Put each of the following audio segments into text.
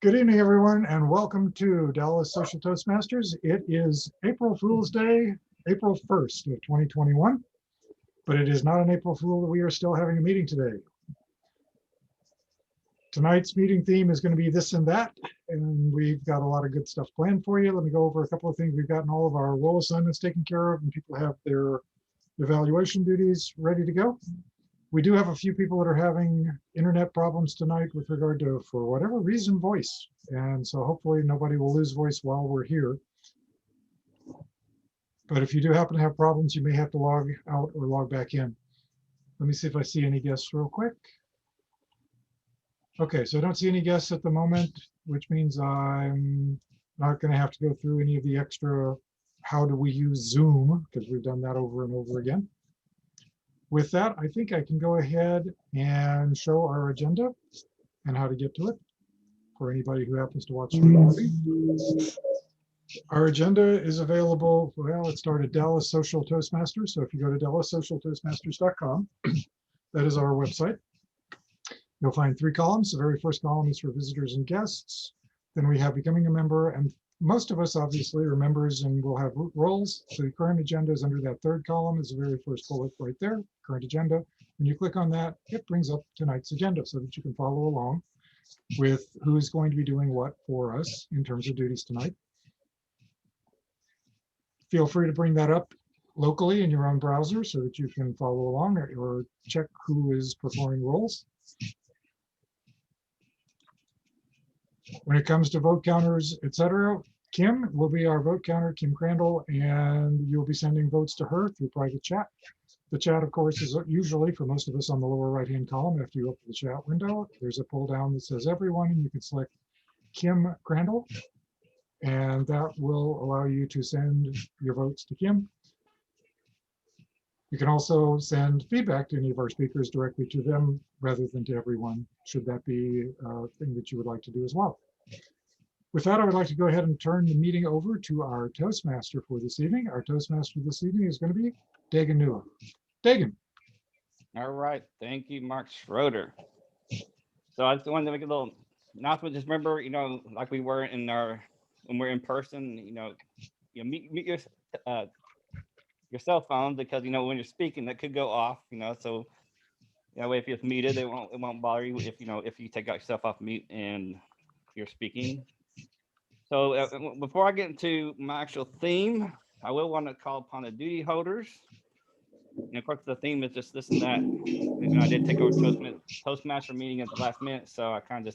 Good evening, everyone, and welcome to Dallas Social Toastmasters. It is April Fool's Day, April 1st of 2021, but it is not an April Fool that we are still having a meeting today. Tonight's meeting theme is going to be this and that, and we've got a lot of good stuff planned for you. Let me go over a couple of things. We've gotten all of our role assignments taken care of, and people have their evaluation duties ready to go. We do have a few people that are having internet problems tonight with regard to, for whatever reason, voice. And so hopefully nobody will lose voice while we're here. But if you do happen to have problems, you may have to log out or log back in. Let me see if I see any guests real quick. Okay, so I don't see any guests at the moment, which means I'm not going to have to go through any of the extra how do we use Zoom, because we've done that over and over again. With that, I think I can go ahead and show our agenda and how to get to it for anybody who happens to watch the recording. Our agenda is available, well, it started Dallas Social Toastmasters. So if you go to dallassocialtoastmasters.com, that is our website. You'll find 3 columns. The very first column is for visitors and guests. Then we have becoming a member, and most of us obviously are members and will have roles. So the current agenda is under that 3rd column, is the very first bullet right there, current agenda. When you click on that, it brings up tonight's agenda so that you can follow along with who's going to be doing what for us in terms of duties tonight. Feel free to bring that up locally in your own browser so that you can follow along or check who is performing roles. When it comes to vote counters, etc., Kim will be our vote counter, Kim Crandall, and you'll be sending votes to her through private chat. The chat, of course, is usually for most of us on the lower right-hand column. After you open the chat window, there's a pull down that says everyone, and you can select Kim Crandall, and that will allow you to send your votes to Kim. You can also send feedback to any of our speakers directly to them rather than to everyone, should that be a thing that you would like to do as well. With that, I would like to go ahead and turn the meeting over to our Toastmaster for this evening. Our Toastmaster this evening is going to be Dagan Newell. Dagan. All right. Thank you, Mark Schroeder. So I just wanted to make a little announcement. Just remember, like we were when we're in person, mute your cell phone, because, when you're speaking, that could go off, so that way if it's muted, it won't bother you if you take out yourself off mute and you're speaking. So before I get into my actual theme, I will want to call upon the duty holders. And of course, the theme is just this and that. And I did take over Toastmaster meeting at the last minute, so I kind of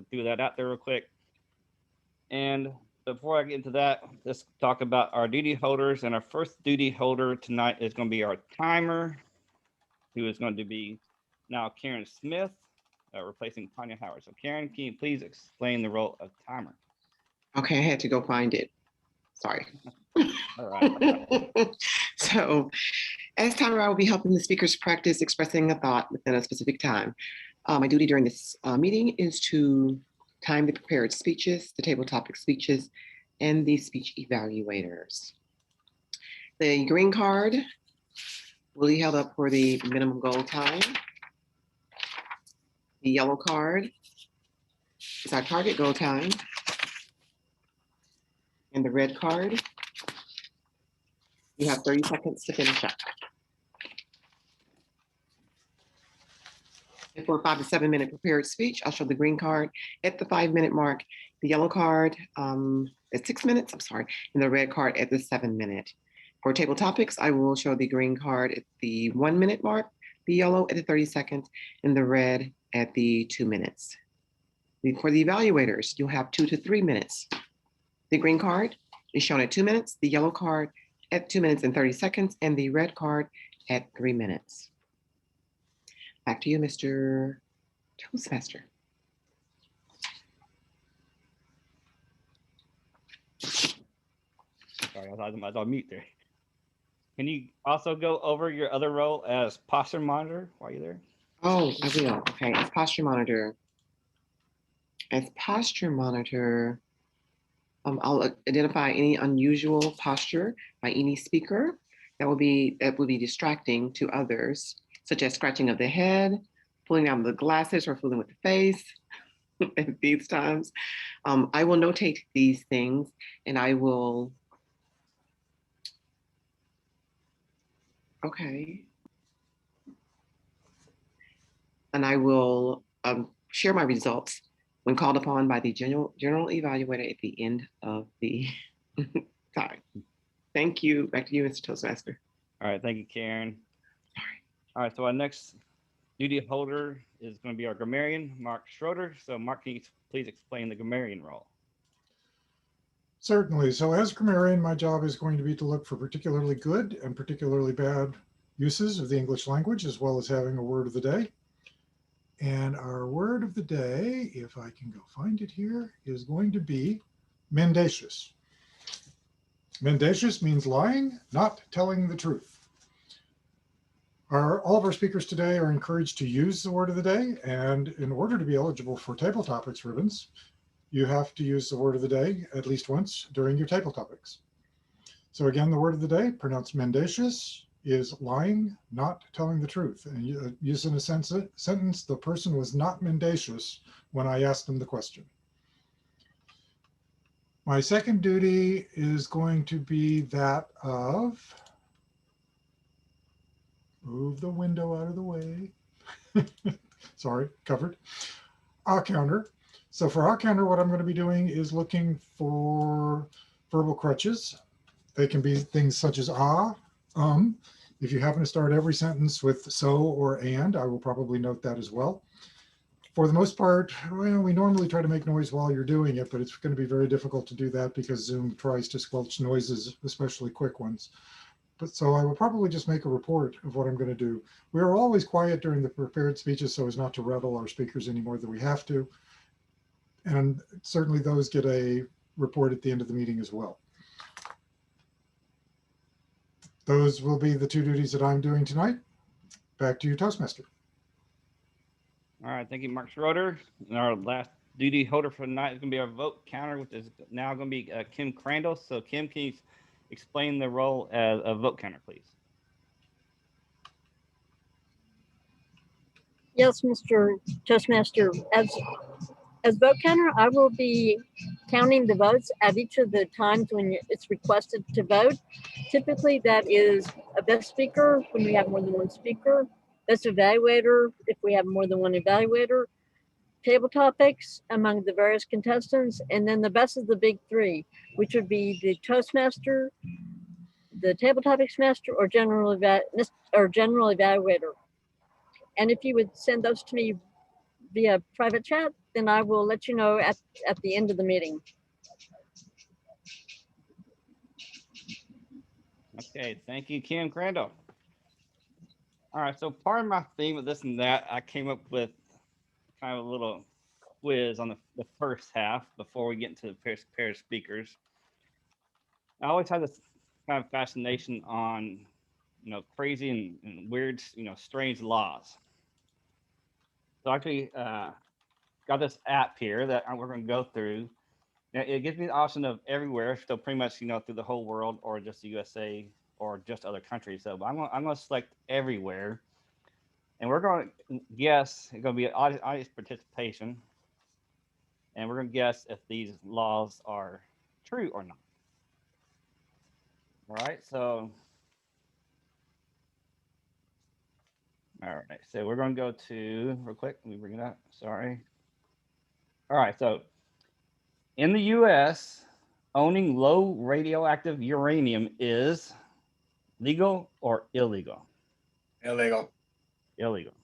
threw that out there real quick. And before I get into that, let's talk about our duty holders. And our first duty holder tonight is going to be our timer, who is going to be now Karen Smith, replacing Tanya Howard. So Karen, can you please explain the role of timer? Okay, I had to go find it. Sorry. All right. So, as timer, I will be helping the speakers practice expressing a thought within a specific time. My duty during this meeting is to time the prepared speeches, the table topic speeches, and the speech evaluators. The green card will be held up for the minimum goal time. The yellow card is our target goal time. And the red card, you have 30 seconds to finish up. And for a 5 to 7 minute prepared speech, I'll show the green card at the 5-minute mark, the yellow card at 6 minutes, and the red card at the 7-minute. For table topics, I will show the green card at the 1-minute mark, the yellow at the 30 seconds, and the red at the 2 minutes. For the evaluators, you'll have 2 to 3 minutes. The green card is shown at 2 minutes, the yellow card at 2 minutes and 30 seconds, and the red card at 3 minutes. Back to you, Mr. Toastmaster. Sorry, I was on mute there. Can you also go over your other role as posture monitor while you're there? Oh, I will. Okay, as posture monitor. I'll identify any unusual posture by any speaker that will be distracting to others, such as scratching of the head, pulling down the glasses or fooling with the face, at these times. I will notate these things and I will, okay. And I will share my results when called upon by the general evaluator at the end of the time. Thank you. Back to you, Mr. Toastmaster. All right, thank you, Karen. Sorry. All right, so our next duty holder is going to be our grammarian, Mark Schroeder. So Mark, can you please explain the grammarian role? Certainly. So as grammarian, my job is going to be to look for particularly good and particularly bad uses of the English language, as well as having a word of the day. And our word of the day, if I can go find it here, is going to be mendacious. Mendacious means lying, not telling the truth. All of our speakers today are encouraged to use the word of the day, and in order to be eligible for table topics ribbons, you have to use the word of the day at least once during your table topics. So again, the word of the day, pronounced mendacious, is lying, not telling the truth. And used in a sentence, the person was not mendacious when I asked them the question. My second duty is going to be that of, move the window out of the way. Sorry, covered. Our counter. So for our counter, what I'm going to be doing is looking for verbal crutches. They can be things such as If you happen to start every sentence with so or and, I will probably note that as well. For the most part, well, we normally try to make noise while you're doing it, but it's going to be very difficult to do that because Zoom tries to squelch noises, especially quick ones. But so I will probably just make a report of what I'm going to do. We are always quiet during the prepared speeches so as not to rattle our speakers any more than we have to. And certainly those get a report at the end of the meeting as well. Those will be the two duties that I'm doing tonight. Back to you, Toastmaster. All right, thank you, Mark Schroeder. And our last duty holder for tonight is going to be our vote counter, which is now going to be Kim Crandall. So Kim, can you explain the role as a vote counter, please? Yes, Mr. Toastmaster. As vote counter, I will be counting the votes at each of the times when it's requested to vote. Typically, that is a best speaker when we have more than one speaker, best evaluator if we have more than one evaluator, table topics among the various contestants, and then the best of the big three, which would be the Toastmaster, the table topics master, or general evaluator. And if you would send those to me via private chat, then I will let you know at the end of the meeting. Okay, thank you, Kim Crandall. All right, so part of my theme of this and that, I came up with kind of a little quiz on the first half before we get into the pair of speakers. I always had this kind of fascination on, crazy and weird, strange laws. So I actually got this app here that we're going to go through. Now, it gives me the option of everywhere, so pretty much, through the whole world or just the USA or just other countries. So I'm going to select everywhere. And we're going to guess, it's going to be audience participation. And we're going to guess if these laws are true or not. All right, so. All right, so we're going to go to, real quick, let me bring it up, sorry. All right, so in the US, owning low radioactive uranium is legal or illegal? Illegal. Illegal.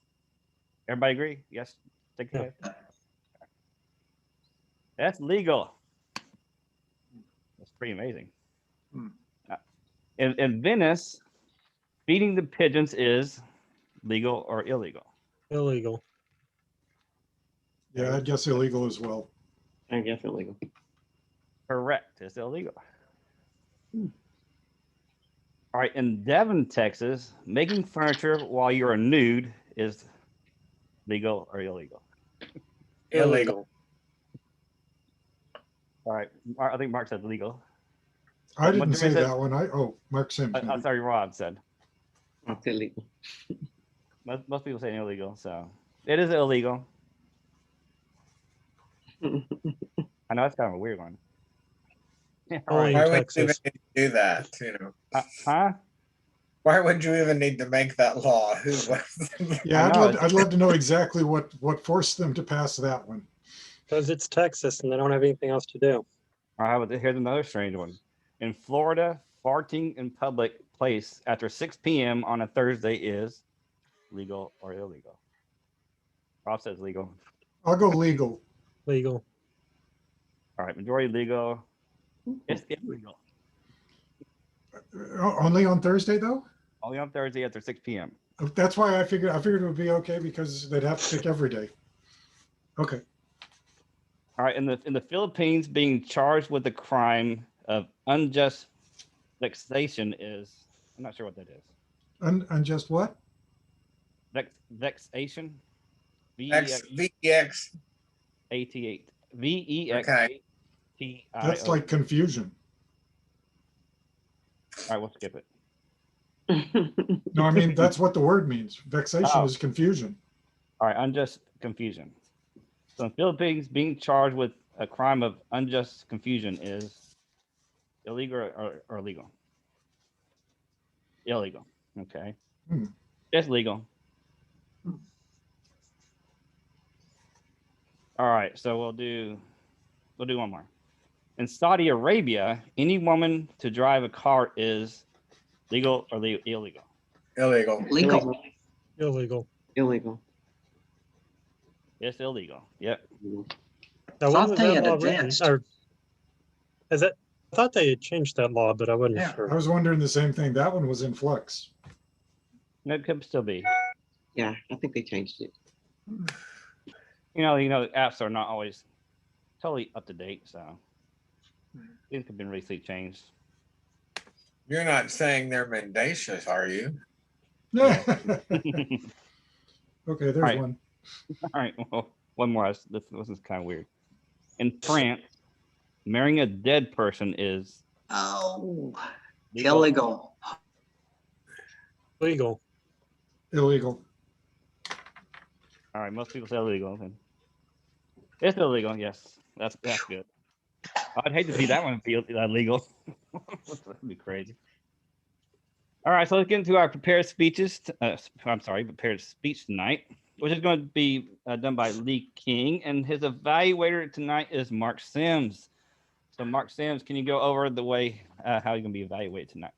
Everybody agree? Yes? Take it ahead. That's legal. That's pretty amazing. In Venice, feeding the pigeons is legal or illegal? Illegal. Yeah, I guess illegal as well. I guess illegal. Correct. It's illegal. All right. In Devon, Texas, making furniture while you're nude is legal or illegal? Illegal. All right. I think Mark said legal. I didn't What say said- that one. Mark Sims. I'm sorry, Rod said. It's illegal. Most people say illegal, so it is illegal. I know that's kind of a weird one. All Only right. in Why would you even Texas. need to do that? You know, Huh? why would you even need to make that law? Who? Yeah, I know, it's- I'd love to know exactly what forced them to pass that one. Because it's Texas and they don't have anything else to do. All right, well, here's another strange one. In Florida, farting in public place after 6 p.m. on a Thursday is legal or illegal? Rob says legal. I'll go legal. Legal. All right, majority legal. It's illegal. Only on Thursday though? Only on Thursday after 6 p.m. That's why I figured it would be okay because they'd have to pick every day. Okay. All right, in the Philippines, being charged with the crime of unjust vexation is, I'm not sure what that is. Unjust what? Vexation? VEX. VEX8. VEX8. Okay. That's like confusion. All right, we'll skip it. No, I mean, that's what the word means. Vexation Oh. is confusion. All right, unjust confusion. So in Philippines, being charged with a crime of unjust confusion is illegal or legal? Illegal. Okay. Hmm. It's legal. All right, so we'll do one more. In Saudi Arabia, any woman to drive a car is legal or illegal? Illegal. Legal. Illegal. Illegal. It's illegal. Yep. Now, when Thought was they that had law written? advanced. Or is it? I thought they had changed that law, but I wasn't Yeah. I sure. was wondering the same thing. That one was in flux. No, it could still be. Yeah, I think they changed it. You know, apps are not always totally up to date, so things have been recently changed. You're not saying they're mendacious, are you? Yeah. All Okay, there's Right. one. right, well, one more. This is kind of weird. In France, marrying a dead person is Oh, legal. illegal. Legal. Illegal. All right, most people say illegal. Then it's illegal. Yes, that's good. I'd hate to see that one be illegal. That'd be crazy. All right, so let's get into our prepared speeches. Prepared speech tonight, which is going to be done by Lee King, and his evaluator tonight is Mark Sims. So, Mark Sims, can you go over the way how you're going to be evaluated tonight?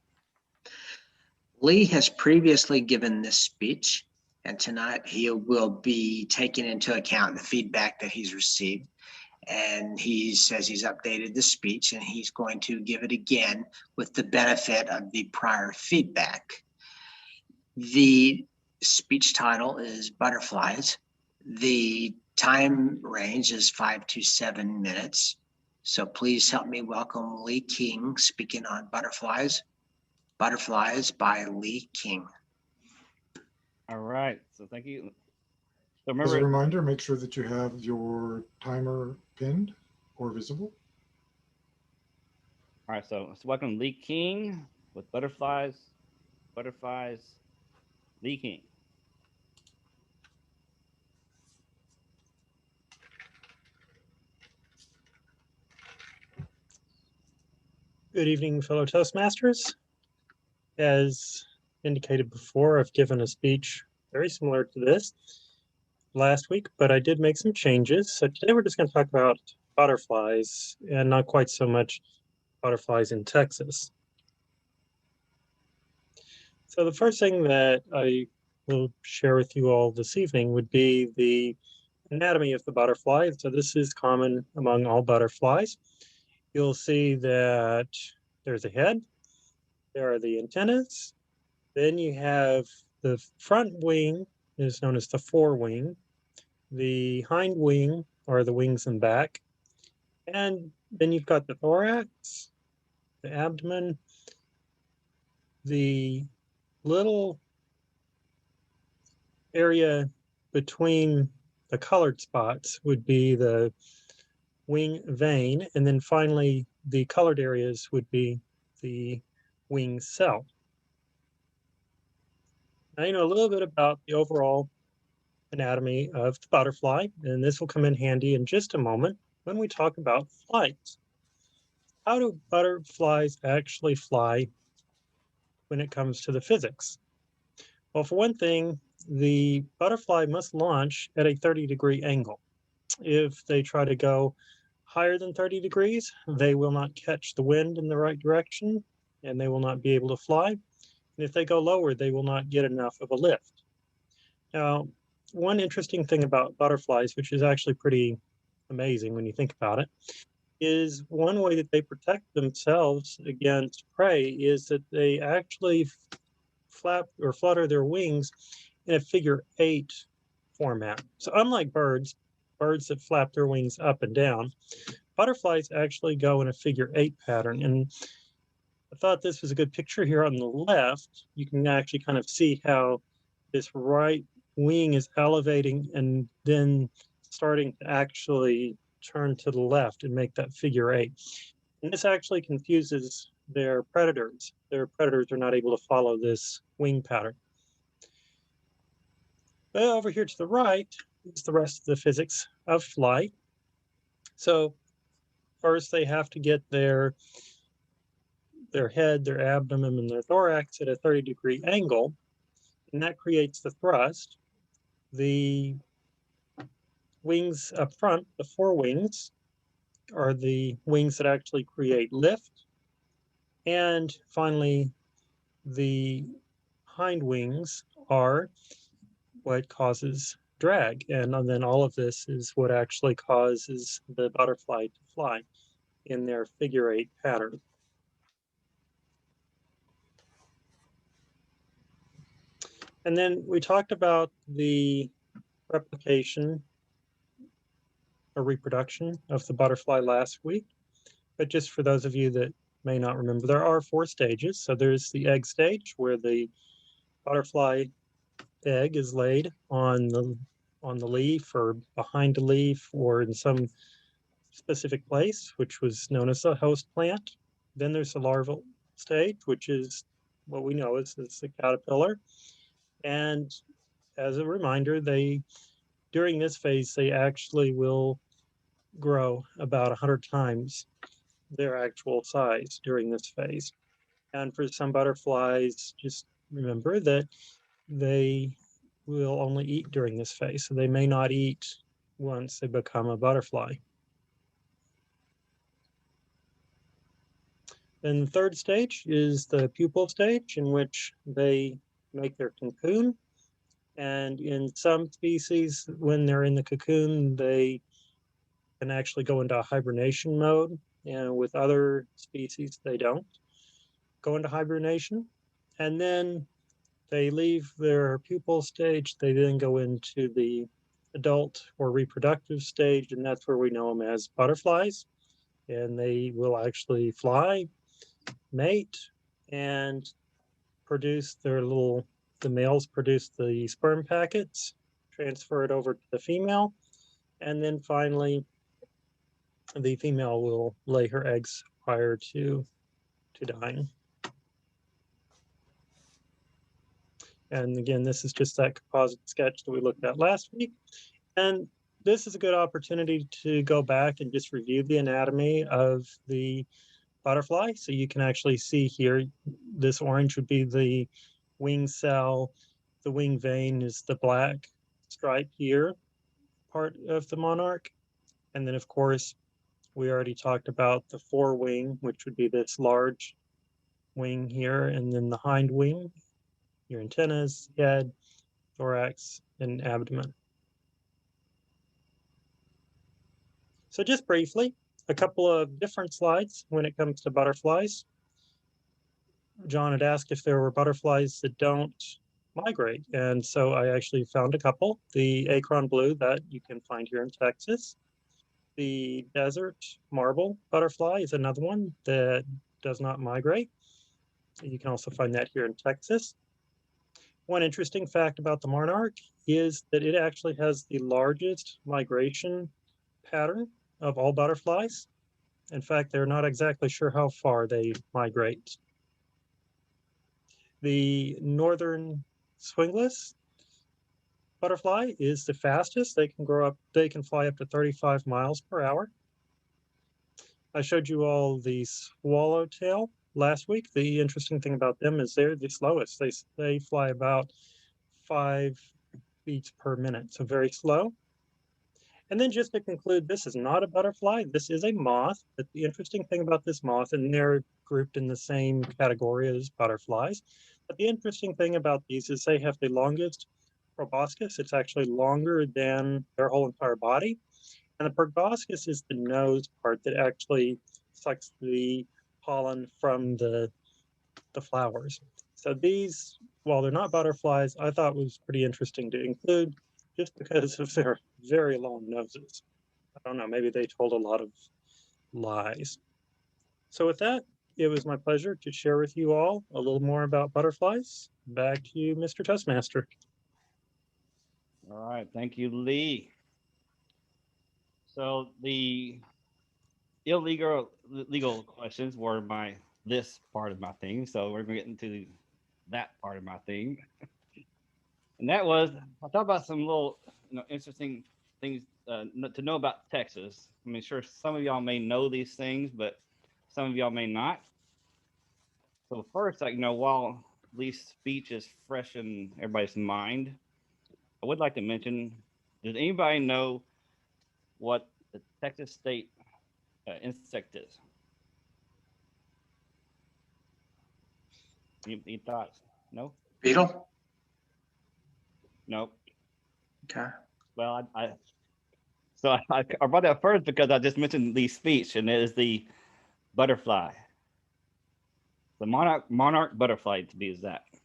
Lee has previously given this speech, and tonight he will be taking into account the feedback that he's received. And he says he's updated the speech and he's going to give it again with the benefit of the prior feedback. The speech title is Butterflies. The time range is 5 to 7 minutes. So please help me welcome Lee King speaking on Butterflies. Butterflies by Lee King. All right, so thank you. So As a remember, reminder, make sure that you have your timer pinned or visible. all right, so let's welcome Lee King with Butterflies. Lee King. Good evening, fellow Toastmasters. As indicated before, I've given a speech very similar to this last week, but I did make some changes. So today we're just going to talk about butterflies and not quite so much butterflies in Texas. So the first thing that I will share with you all this evening would be the anatomy of the butterfly. So this is common among all butterflies. You'll see that there's a head, there are the antennas, then you have the front wing is known as the forewing, the hind wing are the wings and back, and then you've got the thorax, the abdomen, the little area between the colored spots would be the wing vein, and then finally the colored areas would be the wing cell. Now you know a little bit about the overall anatomy of the butterfly, and this will come in handy in just a moment. when we talk about flight. How do butterflies actually fly when it comes to the physics? Well, for one thing, the butterfly must launch at a 30-degree angle. If they try to go higher than 30 degrees, they will not catch the wind in the right direction and they will not be able to fly. And if they go lower, they will not get enough of a lift. Now, one interesting thing about butterflies, which is actually pretty amazing when you think about it, is one way that they protect themselves against prey is that they actually flap or flutter their wings in a figure-8 format. So unlike birds that flap their wings up and down, butterflies actually go in a figure-8 pattern. And I thought this was a good picture here on the left. You can actually kind of see how this right wing is elevating and then starting to actually turn to the left and make that figure-8. And this actually confuses their predators. Their predators are not able to follow this wing pattern. But over here to the right is the rest of the physics of flight. So first they have to get their head, their abdomen, and their thorax at a 30-degree angle, and that creates the thrust. The wings up front, the forewings, are the wings that actually create lift. And finally, the hind wings are what causes drag. And then all of this is what actually causes the butterfly to fly in their figure-8 pattern. And then we talked about the replication or reproduction of the butterfly last week. But just for those of you that may not remember, there are 4 stages. So there's the egg stage where the butterfly egg is laid on the leaf or behind a leaf or in some specific place, which was known as the host plant. Then there's the larval stage, which is what we know as the caterpillar. And as a reminder, during this phase, they actually will grow about 100 times their actual size during this phase. And for some butterflies, just remember that they will only eat during this phase. So they may not eat once they become a butterfly. Then the third stage is the pupal stage, in which they make their cocoon. And in some species, when they're in the cocoon, they can actually go into hibernation mode. And with other species, they don't go into hibernation. And then they leave their pupal stage. They then go into the adult or reproductive stage, and that's where we know them as butterflies. And they will actually fly, mate, and produce the males produce the sperm packets, transfer it over to the female, and then finally the female will lay her eggs prior to dying. And again, this is just that composite sketch that we looked at last week. And this is a good opportunity to go back and just review the anatomy of the butterfly. So you can actually see here, this orange would be the wing cell. The wing vein is the black stripe here, part of the monarch. And then of course, we already talked about the forewing, which would be this large wing here, and then the hind wing, your antennas, head, thorax, and abdomen. So just briefly, a couple of different slides when it comes to butterflies. John had asked if there were butterflies that don't migrate, and so I actually found a couple. The acorn blue that you can find here in Texas. The desert marble butterfly is another one that does not migrate. You can also find that here in Texas. One interesting fact about the monarch is that it actually has the largest migration pattern of all butterflies. In fact, they're not exactly sure how far they migrate. The northern swingless butterfly is the fastest. They can fly up to 35 miles per hour. I showed you all the swallowtail last week. The interesting thing about them is they're the slowest. They fly about 5 beats per minute, so very slow. And then just to conclude, this is not a butterfly. This is a moth. But the interesting thing about this moth, and they're grouped in the same category as butterflies. But the interesting thing about these is they have the longest proboscis. It's actually longer than their whole entire body. And the proboscis is the nose part that actually sucks the pollen from the flowers. So these, while they're not butterflies, I thought was pretty interesting to include just because of their very long noses. I don't know, maybe they told a lot of lies. So with that, it was my pleasure to share with you all a little more about butterflies. Back to you, Mr. Toastmaster. All right, thank you, Lee. So the legal questions were this part of my thing. So we're gonna get into that part of my thing. And that was, I thought about some little, interesting things to know about Texas. I mean, sure, some of y'all may know these things, but some of y'all may not. So first, while Lee's speech is fresh in everybody's mind, I would like to mention, does anybody know what the Texas state insect is? Any thoughts? No? Beetle? Nope. Okay. Well, I brought that first because I just mentioned Lee's speech, and it is the butterfly. The monarch butterfly, to be exact.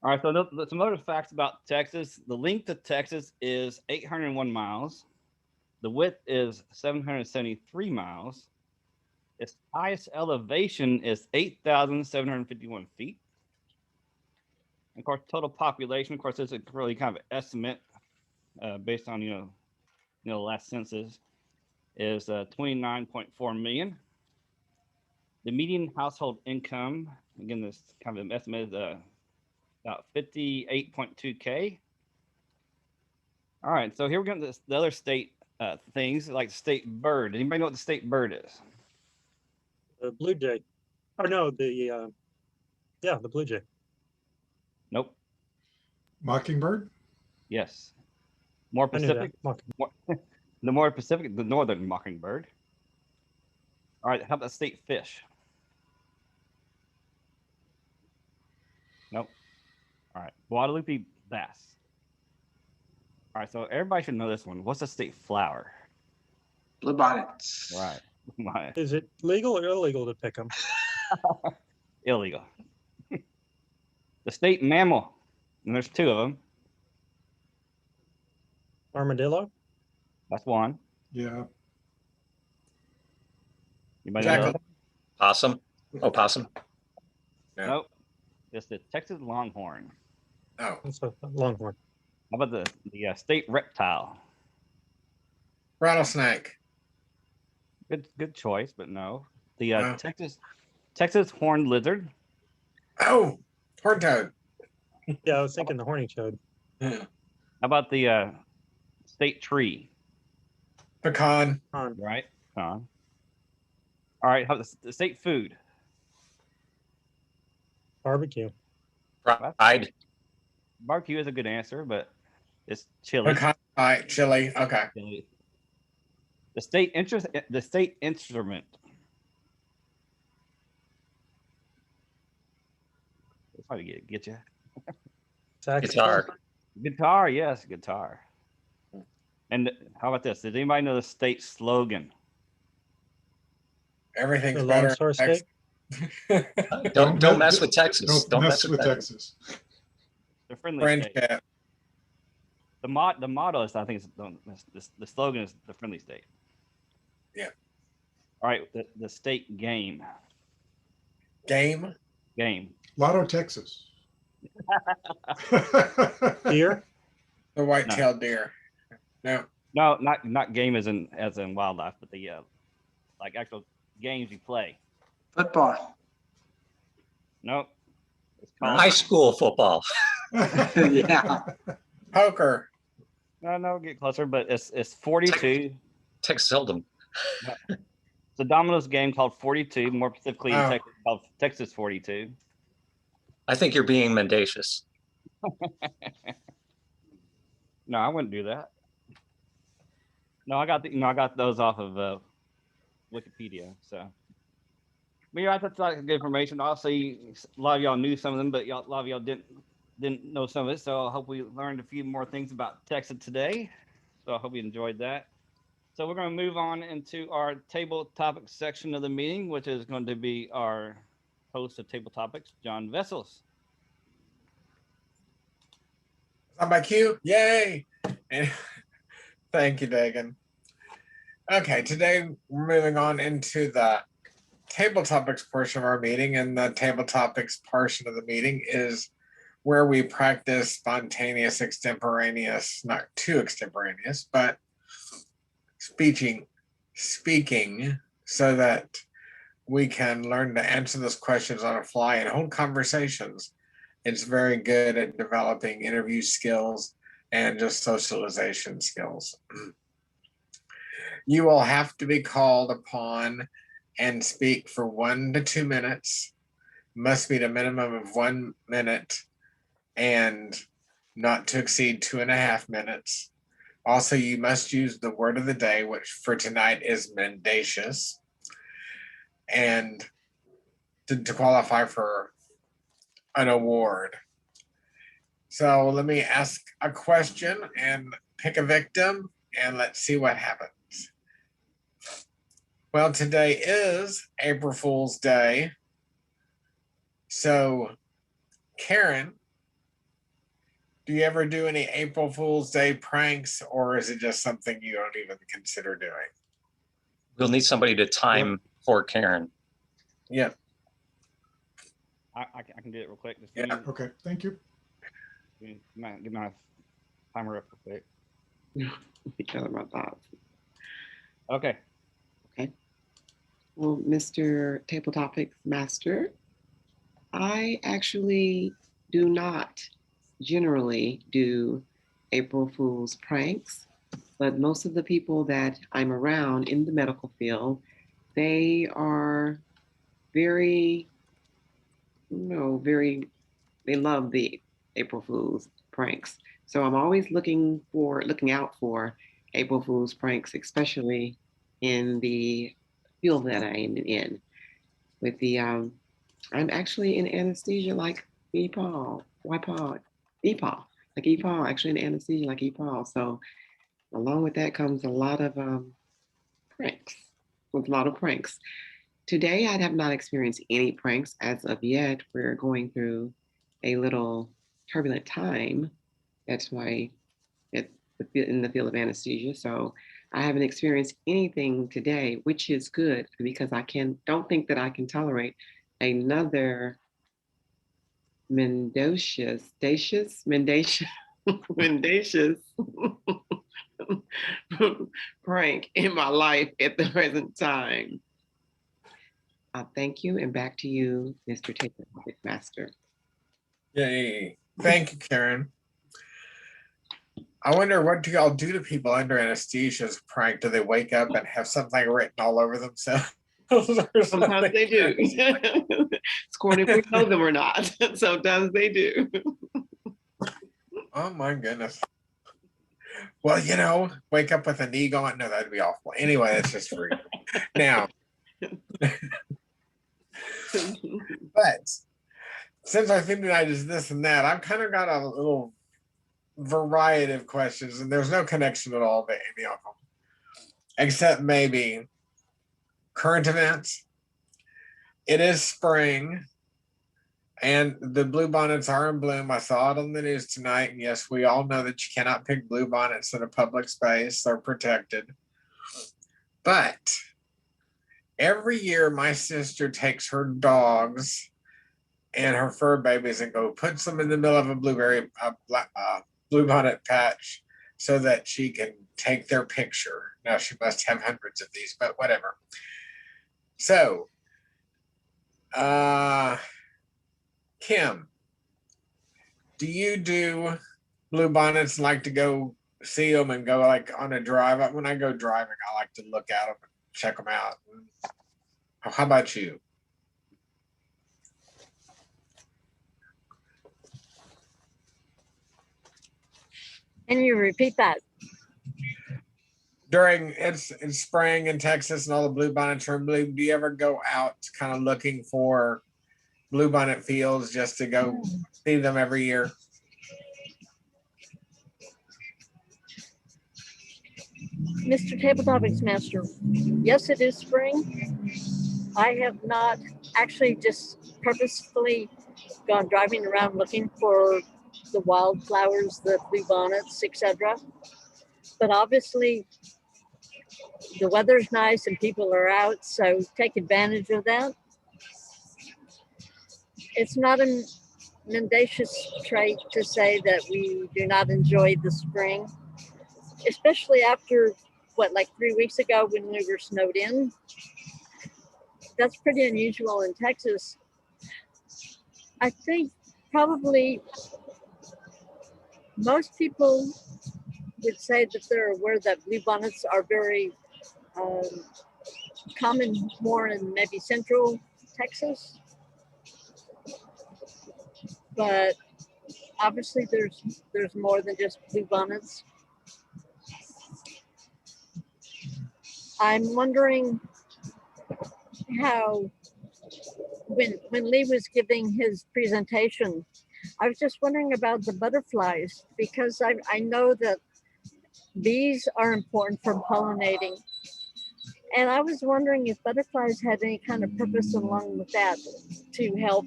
All right, so some other facts about Texas. The length of Texas is 801 miles. The width is 773 miles. Its highest elevation is 8,751 feet. And of course, total population, of course, is a really kind of an estimate based on, the last census, is 29.4 million. The median household income, again, this kind of an estimate, is about 58.2K. All right, so here we're going to the other state things, like the state bird. Anybody know what the state bird is? The blue jay. Oh no, the blue jay. Nope. Mockingbird? Yes. More I knew that. Pacific. The more Pacific, the northern mockingbird. All right, how about state fish? Nope. All right, Guadalupe bass. All right, so everybody should know this one. What's the state flower? Bluebonnets. Right. Is it legal or illegal to pick them? Illegal. The state mammal, and there's two of them. Armadillo? That's one. Yeah. Anybody know? Possum. Oh, possum. No. Nope. It's the Texas longhorn. Oh, That's a longhorn. How about the state reptile? rattlesnake. Good choice, but no. The Wow. Texas horned lizard. Oh, horned toad. Yeah, I was thinking the horny toad. Yeah. How about the state tree? Pecan. Right. All right. How about the state food? Barbecue. Fried. Barbecue is a good answer, but it's chili. Pecan pie. Chili. Okay. Chili. The state instrument. It's hard to get you. Guitar. Guitar, yes, guitar. And how about this? Does anybody know the state slogan? Everything's The better. long store steak. Don't mess with Texas. Don't mess with Texas. The friendly state. Friendship. The motto is, I think, the slogan is the friendly state. Yeah. All right, the state game. Game. Lotto, Texas. Deer. The white-tailed deer. No. No, not game as in wildlife, but the like actual games you play. Football. Nope. It's called High school football. Yeah. Poker. no, get closer, but it's 42. Texas Hold'em. It's a Domino's game called 42, more specifically in Oh. Texas, called Texas 42. I think you're being mendacious. No, I wouldn't do that. No, I got those off of Wikipedia. So, but yeah, that's like good information. Obviously, a lot of y'all knew some of them, but a lot of y'all didn't know some of it. So I hope we learned a few more things about Texas today. So I hope you enjoyed that. So we're going to move on into our table topics section of the meeting, which is going to be our host of table topics, John Vessels. On my cue, yay! And thank you, Dagan. Okay, today we're moving on into the table topics portion of our meeting, and the table topics portion of the meeting is where we practice spontaneous, extemporaneous, not too extemporaneous, but speaking so that we can learn to answer those questions on the fly and hold conversations. It's very good at developing interview skills and just socialization skills. You will have to be called upon and speak for 1 to 2 minutes, must be a minimum of 1 minute, and not to exceed 2.5 minutes. Also, you must use the word of the day, which for tonight is mendacious, and to qualify for an award. So let me ask a question and pick a victim, and let's see what happens. Well, today is April Fool's Day. So, Karen, do you ever do any April Fool's Day pranks, or is it just something you don't even consider doing? We'll need somebody to time for Karen. Yeah. I can do it real quick. Just Yeah. Okay, thank you. get my timer up real quick. Because of my thoughts. Okay. Well, Mr. Table Topics Master, I actually do not generally do April Fool's pranks, but most of the people that I'm around in the medical field, they are very, they love the April Fool's pranks. So I'm always looking out for April Fool's pranks, especially in the field that I'm in. With the, I'm actually in anesthesia like EPAW, actually in anesthesia like EPAW. So along with that comes a lot of pranks. Today, I have not experienced any pranks as of yet. We're going through a little turbulent time. That's why in the field of anesthesia. So I haven't experienced anything today, which is good because don't think that I can tolerate another mendacious prank in my life at the present time. Thank you, and back to you, Mr. Table Topic Master. Yay. Thank you, Karen. I wonder, what do y'all do to people under anesthesia as a prank? Do they wake up and have something written all over themselves? Sometimes they do. It's corny if we know them or not. Sometimes they do. Oh my goodness. Well, wake up with a knee going. No, that'd be awful. Anyway, that's just free. Now, but since our theme tonight is this and that, I've kind of got a little variety of questions, and there's no connection at all to any of them, except maybe current events. It is spring, and the bluebonnets are in bloom. I saw it on the news tonight, and yes, we all know that you cannot pick bluebonnets in a public space. They're protected. But every year, my sister takes her dogs and her fur babies and puts them in the middle of a bluebonnet patch so that she can take their picture. Now, she must have hundreds of these, but whatever. So, Kim, do you do bluebonnets and like to go see them and go like on a drive? When I go driving, I like to look at them and check them out. How about you? Can you repeat that? During it's spring in Texas and all the bluebonnets are in bloom, do you ever go out kind of looking for bluebonnet fields just to go see them every year? Mr. Table Topics Master, yes, it is spring. I have not actually just purposefully gone driving around looking for the wildflowers, the bluebonnets, etc. But obviously, the weather's nice and people are out, so take advantage of that. It's not a mendacious trait to say that we do not enjoy the spring, especially after, what, like 3 weeks ago when we were snowed in. That's pretty unusual in Texas. I think probably most people would say that they're aware that bluebonnets are very common more in maybe central Texas. But obviously there's more than just bluebonnets. I'm wondering how, when Lee was giving his presentation, I was just wondering about the butterflies, because I know that bees are important for pollinating. And I was wondering if butterflies had any kind of purpose along with that to help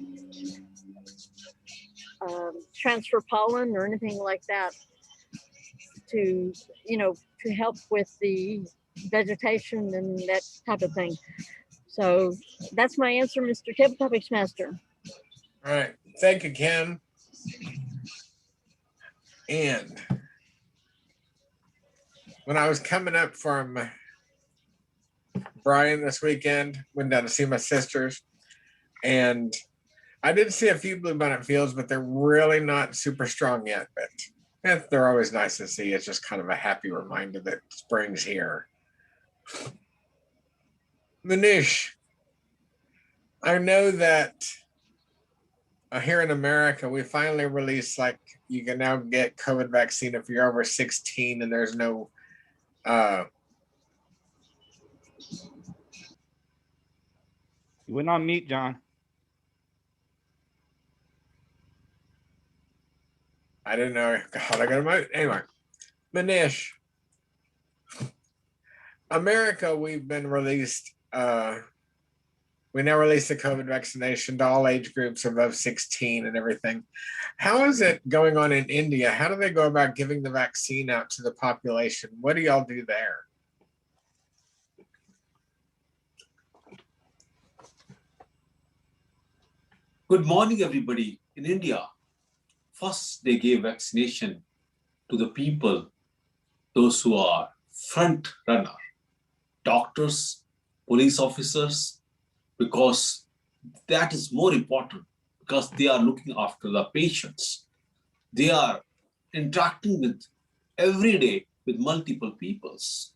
transfer pollen or anything like that, to, to help with the vegetation and that type of thing. So that's my answer, Mr. Table Topics Master. All right. Thank you, Kim. And when I was coming up from Bryan this weekend, went down to see my sisters, and I did see a few bluebonnet fields, but they're really not super strong yet. But they're always nice to see. It's just kind of a happy reminder that spring's here. Manish, I know that here in America, we finally released, like, you can now get COVID vaccine if you're over 16 and there's no You went on mute, John. I didn't know how I got my anyway. Manish, America, we've been released. We now release the COVID vaccination to all age groups above 16 and everything. How is it going on in India? How do they go about giving the vaccine out to the population? What do y'all do there? Good morning, everybody. In India, first they gave vaccination to the people, those who are front runner, doctors, police officers, because that is more important, because they are looking after the patients. They are interacting with every day with multiple peoples.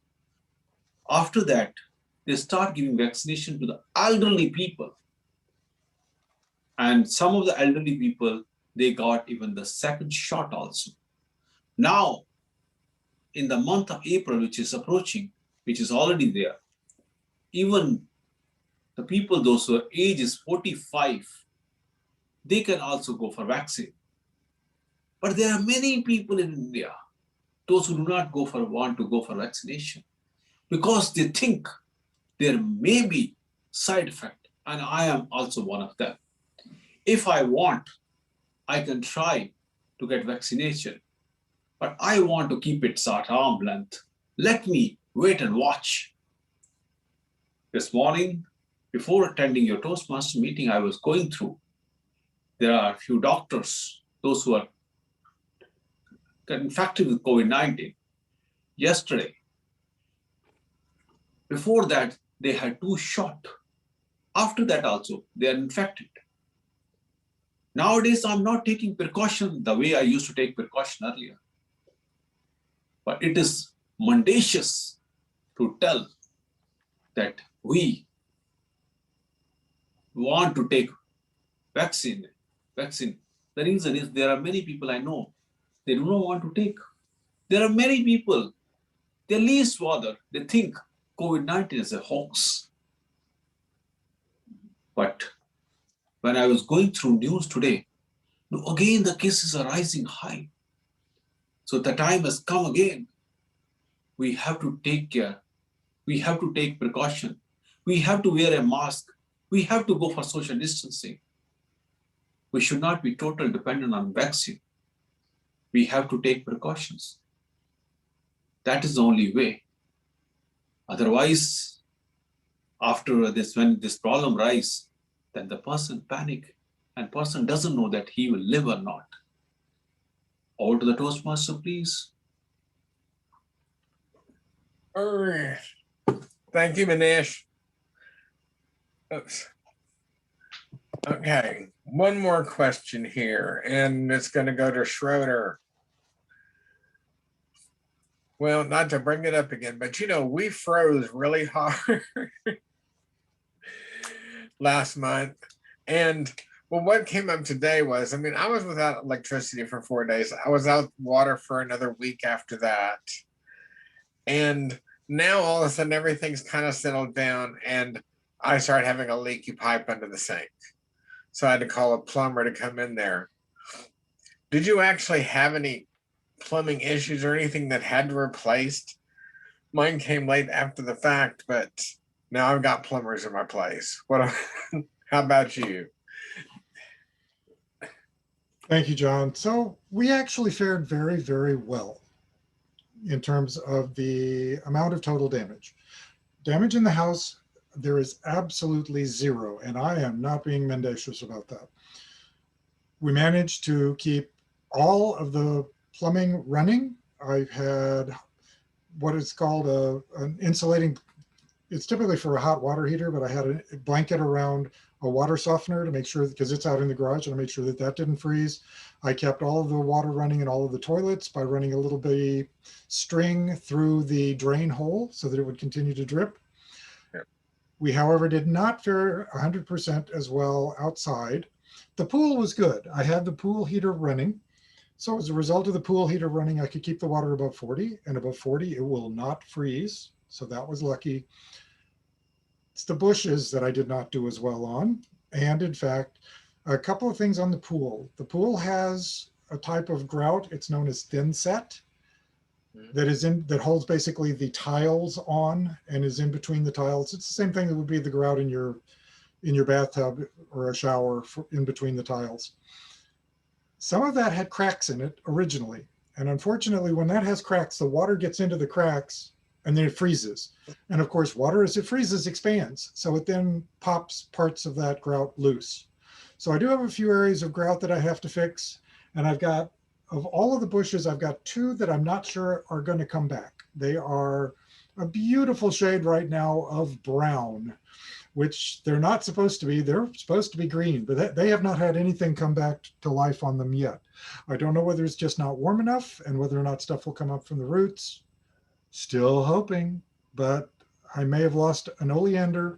After that, they start giving vaccination to the elderly people. And some of the elderly people, they got even the second shot also. Now, in the month of April, which is approaching, which is already there, even the people, those who are ages 45, they can also go for vaccine. But there are many people in India, those who do not want to go for vaccination, because they think there may be side effect, and I am also one of them. If I want, I can try to get vaccination, but I want to keep it at arm's length. Let me wait and watch. This morning, before attending your Toastmaster meeting, I was going through. There are a few doctors, those who are infected with COVID-19. Yesterday, before that, they had 2 shots. After that also, they are infected. Nowadays, I'm not taking precaution the way I used to take precaution earlier. But it is mendacious to tell that we want to take vaccine. The reason is there are many people I know, they do not want to take. There are many people, they least bother, they think COVID-19 is a hoax. But when I was going through news today, again the cases are rising high. So the time has come again. We have to take care. We have to take precaution. We have to wear a mask. We have to go for social distancing. We should not be totally dependent on vaccine. We have to take precautions. That is the only way. Otherwise, after this, when this problem arises, then the person panic and person doesn't know that he will live or not. Over to the Toastmaster, please. All right. Thank you, Manish. Oops. Okay, one more question here, and it's going to go to Schroeder. Well, not to bring it up again, but you know, we froze really hard last month. And well, what came up today was, I mean, I was without electricity for 4 days. I was out water for another week after that. And now all of a sudden everything's kind of settled down and I started having a leaky pipe under the sink. So I had to call a plumber to come in there. Did you actually have any plumbing issues or anything that had to be replaced? Mine came late after the fact, but now I've got plumbers in my place. How about you? Thank you, John. So we actually fared very, very well in terms of the amount of total damage. Damage in the house, there is absolutely zero, and I am not being mendacious about that. We managed to keep all of the plumbing running. I've had what is called an insulating, it's typically for a hot water heater, but I had a blanket around a water softener to make sure, because it's out in the garage, and to make sure that that didn't freeze. I kept all of the water running in all of the toilets by running a little bitty string through the drain hole so that it would continue to drip. Yep. We, however, did not fare 100% as well outside. The pool was good. I had the pool heater running. So as a result of the pool heater running, I could keep the water above 40, and above 40, it will not freeze. So that was lucky. It's the bushes that I did not do as well on. And in fact, a couple of things on the pool. The pool has a type of grout. It's known as thin set that holds basically the tiles on and is in between the tiles. It's the same thing that would be the grout in your bathtub or a shower in between the tiles. Some of that had cracks in it originally. And unfortunately, when that has cracks, the water gets into the cracks and then it freezes. And of course, water as it freezes expands. So it then pops parts of that grout loose. So I do have a few areas of grout that I have to fix. And I've got, of all of the bushes, I've got 2 that I'm not sure are going to come back. They are a beautiful shade right now of brown, which they're not supposed to be. They're supposed to be green, but they have not had anything come back to life on them yet. I don't know whether it's just not warm enough and whether or not stuff will come up from the roots. Still hoping, but I may have lost an oleander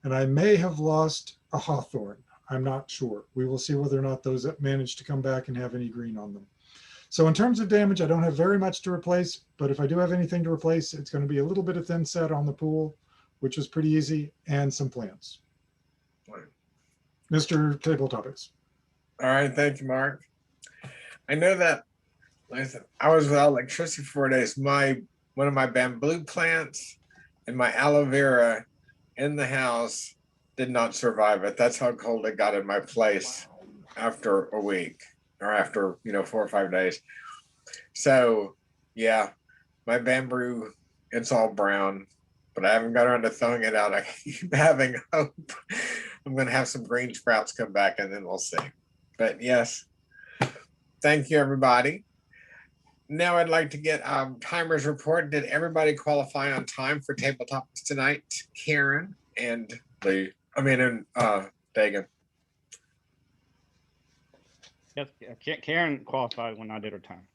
and I may have lost a hawthorn. I'm not sure. We will see whether or not those manage to come back and have any green on them. So in terms of damage, I don't have very much to replace, but if I do have anything to replace, it's going to be a little bit of thin set on the pool, which was pretty easy, and some plants. Right. Mr. Table Topics. All right, thank you, Mark. I know that, like I said, I was without electricity for 4 days. One of my bamboo plants and my aloe vera in the house did not survive it. That's how cold it got in my place after a week, or after 4 or 5 days. So yeah, my bamboo, it's all brown, but I haven't got around to thawing it out. I keep having hope. I'm going to have some green sprouts come back and then we'll see. But yes, thank you, everybody. Now I'd like to get timers report. Did everybody qualify on time for table topics tonight? Karen and Dagan. Yes, Karen qualified when I did her time.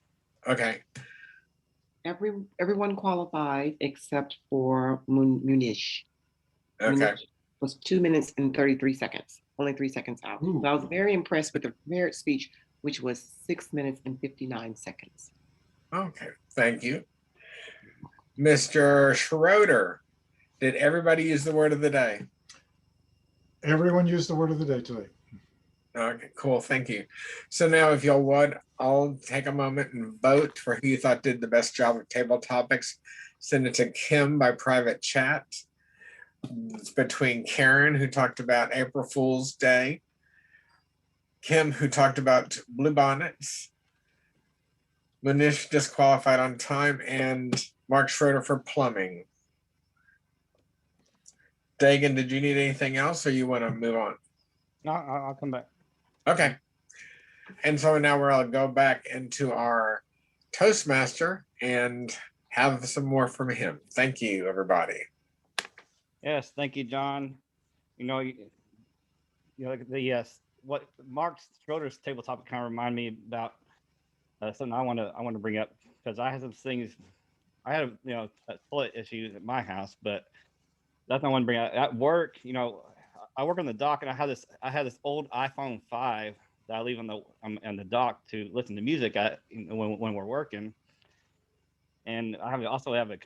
Okay. Everyone qualified except for Munish. Okay. Munish was 2 minutes and 33 seconds, only 3 seconds out. Ooh. So I was very impressed with the prepared speech, which was 6 minutes and 59 seconds. Okay. Thank you. Mr. Schroeder, did everybody use the word of the day? Everyone used the word of the day today. Okay, cool. Thank you. So now, if y'all would, I'll take a moment and vote for who you thought did the best job of table topics. Send it to Kim by private chat. It's between Karen, who talked about April Fool's Day, Kim, who talked about bluebonnets, Manish disqualified on time, and Mark Schroeder for plumbing. Dagan, did you need anything else, or you want to move on? No, I'll come back. Okay. And so now we'll go back into our Toastmaster and have some more from him. Thank you, everybody. Yes, thank you, John. You know, what Mark Schroeder's table topic kind of remind me about something I want to bring up, because I had some things. I had a toilet issue at my house, but that's not what I want to bring up. At work, I work on the dock, and I had this old iPhone 5 that I leave on the dock to listen to music when we're working, and I also have a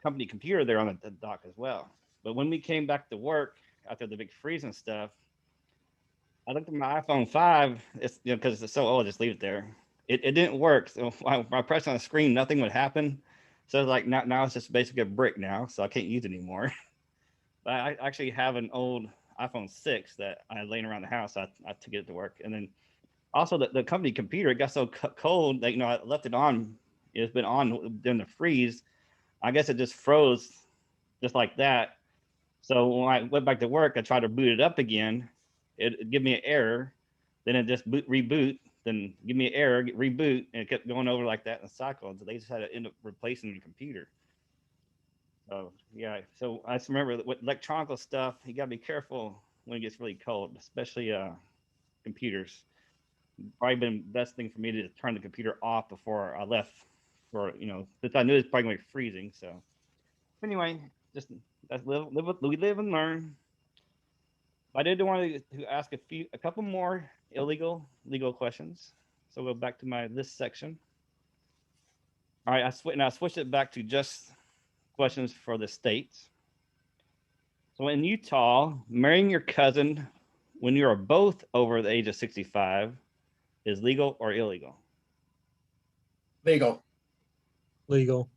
company computer there on the dock as well. But when we came back to work after the big freeze and stuff, I looked at my iPhone 5. It's because it's so old, just leave it there. It didn't work. So when I pressed on the screen, nothing would happen. So it's like now it's just basically a brick now, so I can't use it anymore. But I actually have an old iPhone 6 that I had laying around the house. I took it to work, and then also the company computer, it got so cold that I left it on. It's been on during the freeze. I guess it just froze just like that. So when I went back to work, I tried to boot it up again. It give me an error. Then it just reboot. Then give me an error, reboot, and it kept going over like that in a cycle. So they just had to end up replacing the computer. So yeah. So I just remember with electronic stuff, you gotta be careful when it gets really cold, especially computers. Probably been the best thing for me to turn the computer off before I left, since I knew it's probably going to be freezing. So anyway, just we live and learn. I did want to ask a couple more legal questions. So we'll go back to my list section. All right, I switched it back to just questions for the states. So in Utah, marrying your cousin when you are both over the age of 65 is legal or illegal? Legal. Legal.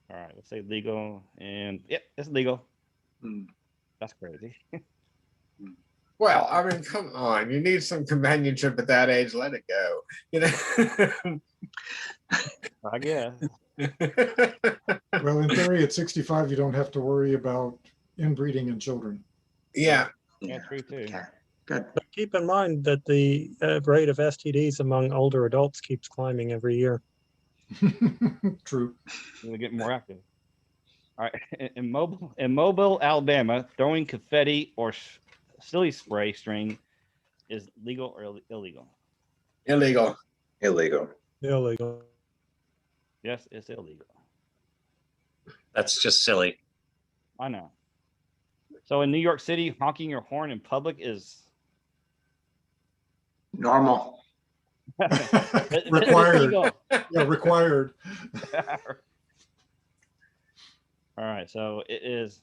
All right, let's say legal, and yep, it's legal. That's crazy. Well, I mean, come on. You need some companionship at that age. Let it go. I guess. Well, in theory, at 65, you don't have to worry about inbreeding in children. Yeah. Yeah, true too. Okay, good. But keep in mind that the rate of STDs among older adults keeps climbing every year. True. We're getting more active. All right, in Mobile, Alabama, throwing confetti or silly spray string is legal or illegal? Illegal. Illegal. Illegal. Yes, it's illegal. That's just silly. I know. So in New York City, honking your horn in public is Normal. Required. Yeah, required. All right, so it is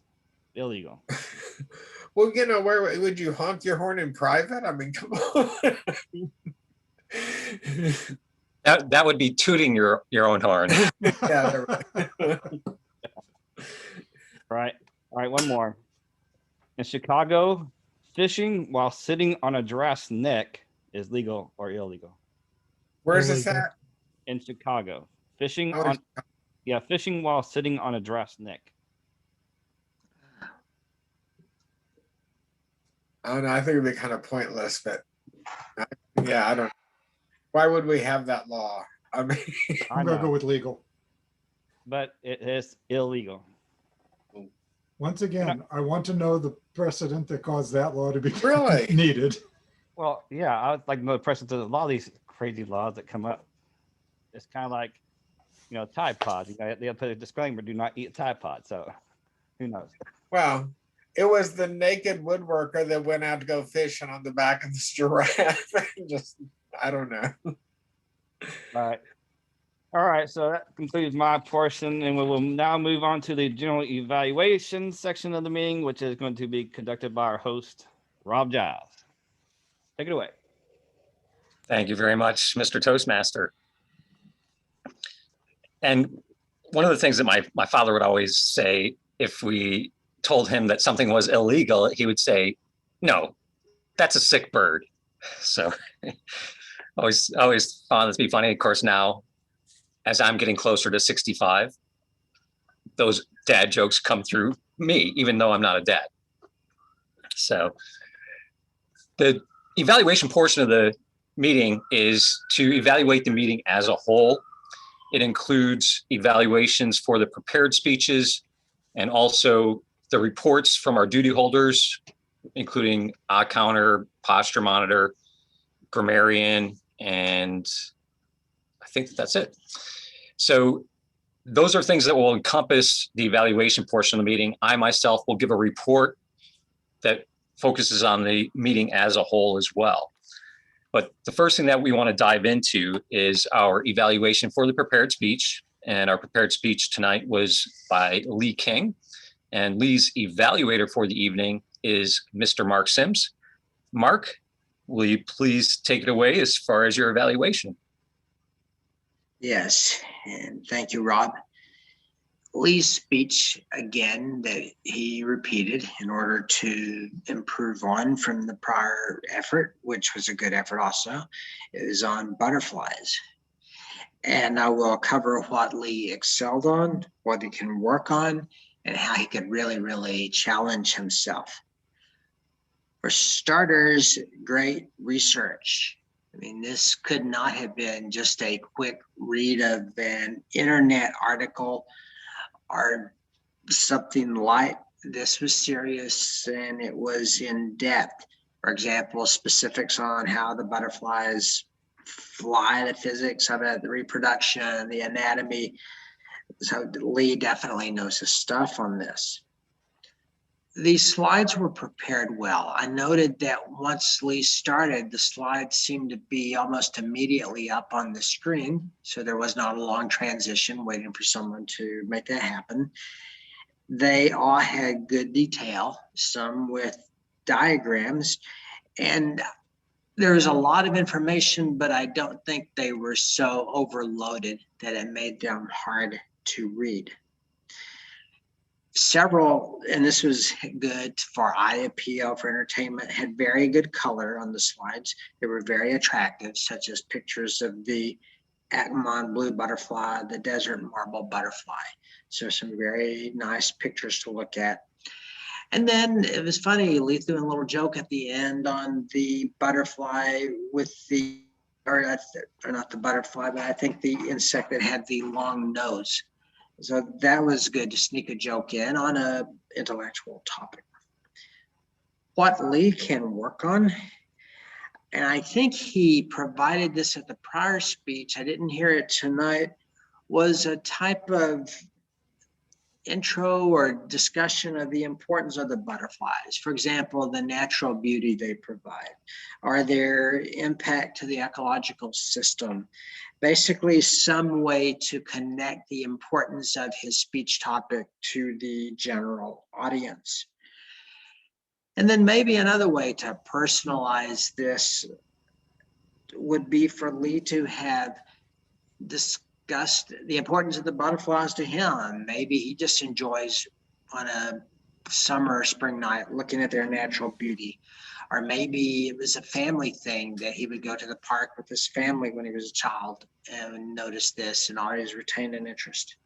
illegal. Well, where would you honk your horn in private? I mean, come on. That would be tooting your own horn. Yeah. Right. All right, one more. In Chicago, fishing while sitting on a giraffe's neck is legal or illegal? Where's this at? In Chicago. Fishing Oh, fishing while sitting on a giraffe's neck. Oh, no, I think it'd be kind of pointless, but yeah, I don't. Why would we have that law? I mean, I'm going to go with legal. But it is illegal. Once again, I want to know the precedent that caused that law to be Really? needed. Well, yeah, I would like to know the precedent of a lot of these crazy laws that come up. It's kind of like, Tide Pods. They put a disclaimer: do not eat Tide Pod. So, who knows? Well, it was the naked woodworker that went out to go fishing on the back of this giraffe. Just, I don't know. All right, so that concludes my portion, and we will now move on to the general evaluation section of the meeting, which is going to be conducted by our host, Rob Giles. Take it away. Thank you very much, Mr. Toastmaster. And one of the things that my father would always say, if we told him that something was illegal, he would say, "No, that's a sick bird." So always found this to be funny. Of course, now as I'm getting closer to 65, those dad jokes come through me, even though I'm not a dad. So the evaluation portion of the meeting is to evaluate the meeting as a whole. It includes evaluations for the prepared speeches and also the reports from our duty holders, including odd counter, posture monitor, grammarian, and I think that's it. So those are things that will encompass the evaluation portion of the meeting. I myself will give a report that focuses on the meeting as a whole as well. But the first thing that we want to dive into is our evaluation for the prepared speech. And our prepared speech tonight was by Lee King. And Lee's evaluator for the evening is Mr. Mark Sims. Mark, will you please take it away as far as your evaluation? Yes, and thank you, Rob. Lee's speech, again, that he repeated in order to improve on from the prior effort, which was a good effort also, is on butterflies. And I will cover what Lee excelled on, what he can work on, and how he could really, really challenge himself. For starters, great research. I mean, this could not have been just a quick read of an internet article or something light. This was serious and it was in depth. For example, specifics on how the butterflies fly, the physics of it, the reproduction, the anatomy. So Lee definitely knows his stuff on this. These slides were prepared well. I noted that once Lee started, the slides seemed to be almost immediately up on the screen. So there was not a long transition waiting for someone to make that happen. They all had good detail, some with diagrams, and there was a lot of information, but I don't think they were so overloaded that it made them hard to read. Several, and this was good for eye appeal, for entertainment, had very good color on the slides. They were very attractive, such as pictures of the Akamon blue butterfly, the desert marble butterfly. So some very nice pictures to look at. And then it was funny, Lee threw in a little joke at the end on the butterfly with the, or not the butterfly, but I think the insect that had the long nose. So that was good to sneak a joke in on a intellectual topic. What Lee can work on, and I think he provided this at the prior speech, I didn't hear it tonight, was a type of intro or discussion of the importance of the butterflies. For example, the natural beauty they provide, or their impact to the ecological system. Basically, some way to connect the importance of his speech topic to the general audience. And then maybe another way to personalize this would be for Lee to have discussed the importance of the butterflies to him. Maybe he just enjoys on a summer or spring night looking at their natural beauty. Or maybe it was a family thing that he would go to the park with his family when he was a child and notice this and always retain an interest.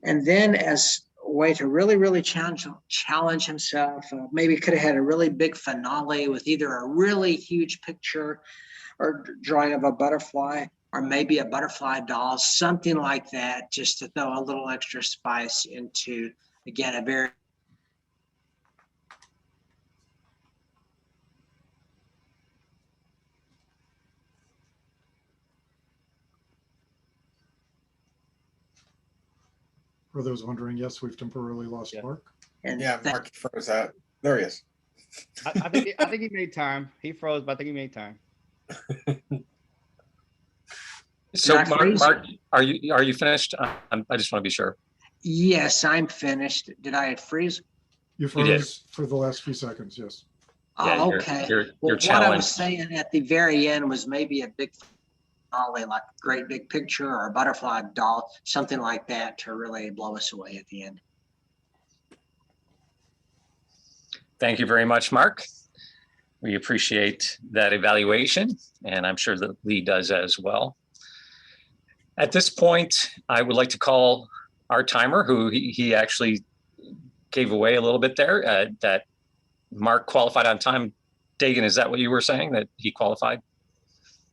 And then as a way to really, really challenge himself, maybe could have had a really big finale with either a really huge picture or drawing of a butterfly, or maybe a butterfly doll, something like that, just to throw a little extra spice into, again, a very For those wondering, yes, we've temporarily lost Yeah. Mark. And Yeah, Mark froze out. There he is. I think he made time. He froze, but I think he made time. So I Mark, freeze? Mark, are you finished? I just want to be sure. yes, I'm finished. Did I freeze? You You did. froze for the last few seconds, yes. Yeah, Oh, you're- okay. you're Well, what I was challenged. saying at the very end was maybe a big finale, like a great big picture or a butterfly doll, something like that to really blow us away at the end. Thank you very much, Mark. We appreciate that evaluation, and I'm sure that Lee does as well. At this point, I would like to call our timer, who he actually gave away a little bit there, that Mark qualified on time. Dagan, is that what you were saying, that he qualified?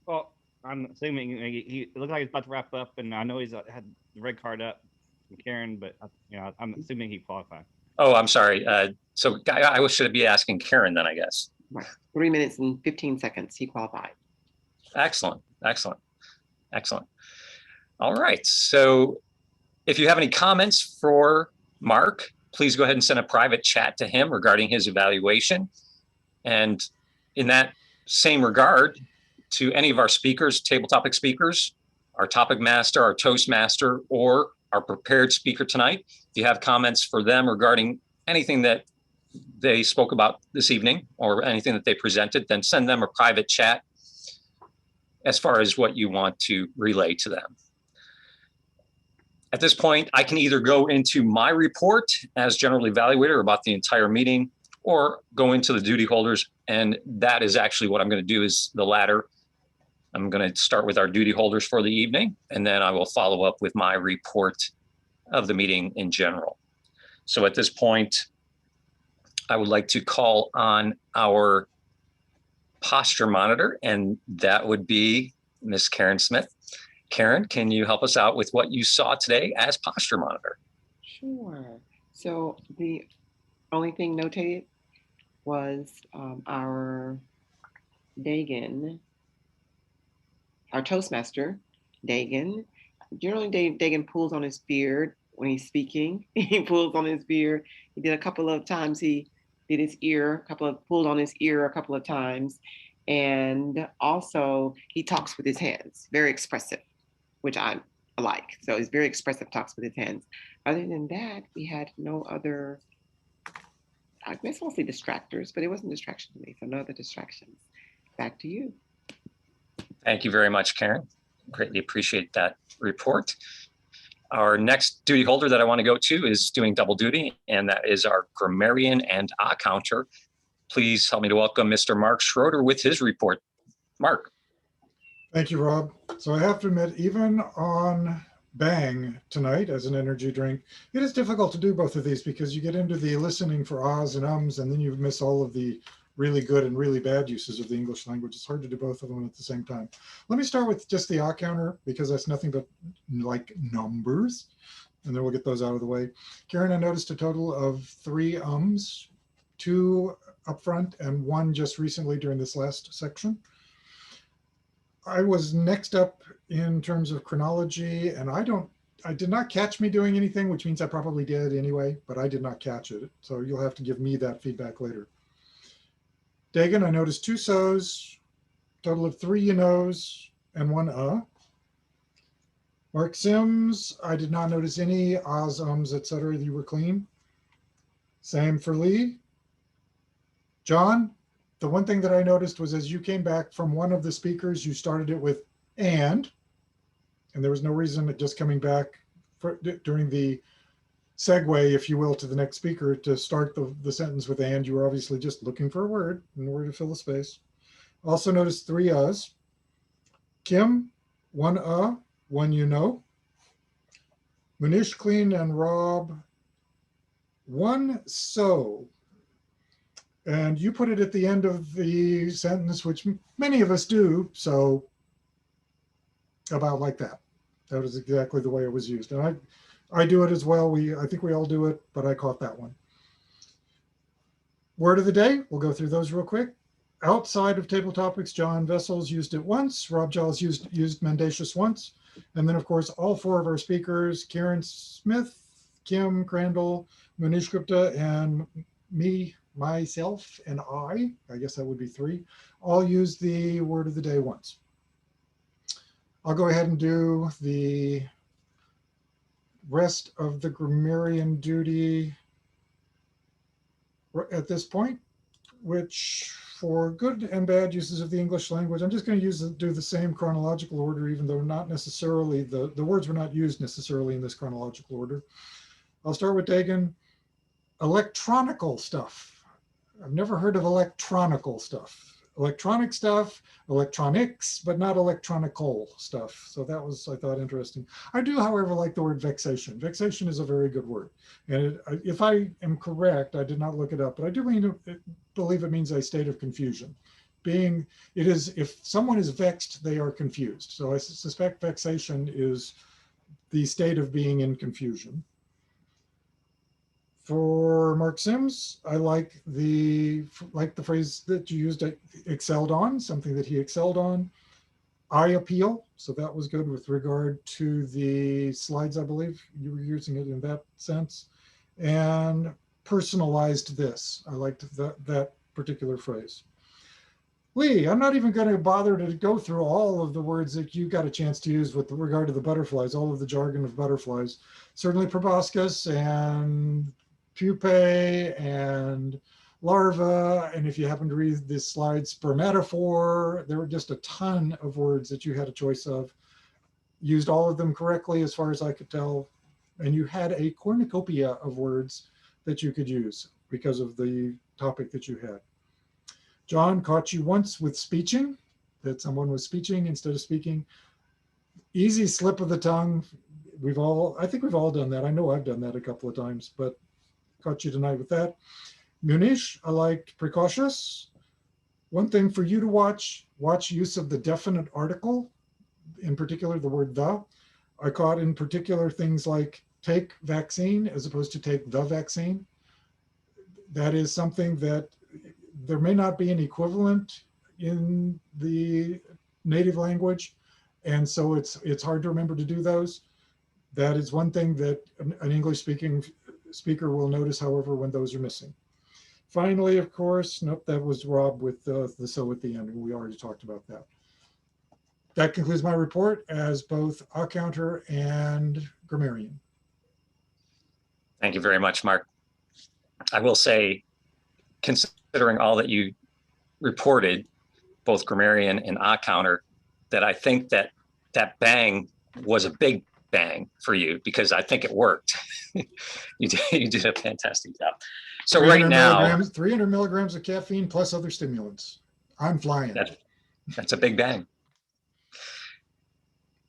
Well, I'm assuming he it looks like he's about to wrap up, and I know he's had the red card up from Karen, but I'm assuming he qualified. Oh, I'm sorry. So I should be asking Karen then, I guess. Right. 3 minutes and 15 seconds. He qualified. Excellent, excellent, excellent. All right, so if you have any comments for Mark, please go ahead and send a private chat to him regarding his evaluation. And in that same regard, to any of our speakers, table topic speakers, our topic master, our Toastmaster, or our prepared speaker tonight, if you have comments for them regarding anything that they spoke about this evening or anything that they presented, then send them a private chat as far as what you want to relay to them. At this point, I can either go into my report as general evaluator about the entire meeting or go into the duty holders. And that is actually what I'm going to do, is the latter. I'm going to start with our duty holders for the evening, and then I will follow up with my report of the meeting in general. So at this point, I would like to call on our posture monitor, and that would be Miss Karen Smith. Karen, can you help us out with what you saw today as posture monitor? Sure. So the only thing notated was our Dagan, our Toastmaster, Dagan. Generally, Dagan pulls on his beard when he's speaking. He pulls on his beard. He did a couple of times. He did his ear, pulled on his ear a couple of times. And also he talks with his hands, very expressive, which I like. So he's very expressive, talks with his hands. Other than that, we had no other, I guess mostly distractors, but it wasn't distraction to me. So no other distractions. Back to you. Thank you very much, Karen. Greatly appreciate that report. Our next duty holder that I want to go to is doing double duty, and that is our grammarian and counter. Please help me to welcome Mr. Mark Schroeder with his report. Mark. Thank you, Rob. So I have to admit, even on Bang tonight as an energy drink, it is difficult to do both of these because you get into the listening for ahs and ums, and then you miss all of the really good and really bad uses of the English language. It's hard to do both of them at the same time. Let me start with just the ah counter because that's nothing but like numbers, and then we'll get those out of the way. Karen, I noticed a total of 3 ums, 2 up front and 1 just recently during this last section. I was next up in terms of chronology, and I did not catch me doing anything, which means I probably did anyway, but I did not catch it. So you'll have to give me that feedback later. Dagan, I noticed 2 so's, total of 3 you knows, and 1 Mark Sims, I did not notice any ahs, ums, etc. You were clean. Same for Lee. John, the one thing that I noticed was as you came back from one of the speakers, you started it with and there was no reason that just coming back during the segue, if you will, to the next speaker to start the sentence with and. You were obviously just looking for a word in order to fill the space. Also noticed 3 uhs. Kim, 1 1 you know. Manish, clean, and Rob, 1 so. And you put it at the end of the sentence, which many of us do. So about like that. That was exactly the way it was used. And I do it as well. I think we all do it, but I caught that one. Word of the day, we'll go through those real quick. Outside of table topics, John Vessels used it once. Rob Giles used mendacious once. And then, of course, all 4 of our speakers, Karen Smith, Kim Crandall, Manish Gupta, and me, myself, and I guess that would be three, all use the word of the day once. I'll go ahead and do the rest of the grammarian duty at this point, which for good and bad uses of the English language, I'm just going to do the same chronological order, even though not necessarily, the words were not used necessarily in this chronological order. I'll start with Dagan. Electronical stuff. I've never heard of electronical stuff. Electronic stuff, electronics, but not electronical stuff. So that was, I thought, interesting. I do, however, like the word vexation. Vexation is a very good word. And if I am correct, I did not look it up, but I do believe it means a state of confusion. If someone is vexed, they are confused. So I suspect vexation is the state of being in confusion. For Mark Sims, I like the phrase that you used, excelled on, something that he excelled on. I appeal, so that was good with regard to the slides, I believe. You were using it in that sense. And personalized this, I liked that particular phrase. Lee, I'm not even going to bother to go through all of the words that you got a chance to use with regard to the butterflies, all of the jargon of butterflies. Certainly proboscis and pupae and larva, and if you happen to read this slide, spermatophore, there were just a ton of words that you had a choice of. Used all of them correctly as far as I could tell, and you had a cornucopia of words that you could use because of the topic that you had. John caught you once with speeching, that someone was speeching instead of speaking. Easy slip of the tongue. I think we've all done that. I know I've done that a couple of times, but caught you tonight with that. Munish, I liked precautious. One thing for you to watch use of the definite article, in particular the word the. I caught in particular things like take vaccine as opposed to take the vaccine. That is something that there may not be an equivalent in the native language. And so it's hard to remember to do those. That is one thing that an English speaking speaker will notice, however, when those are missing. Finally, of course, nope, that was Rob with the so at the end, and we already talked about that. That concludes my report as both accounter and grammarian. Thank you very much, Mark. I will say, considering all that you reported, both grammarian and accounter, that I think that bang was a big bang for you because I think it worked. you did a fantastic job. So right now, 300 milligrams of caffeine plus other stimulants. I'm flying. That's a big bang.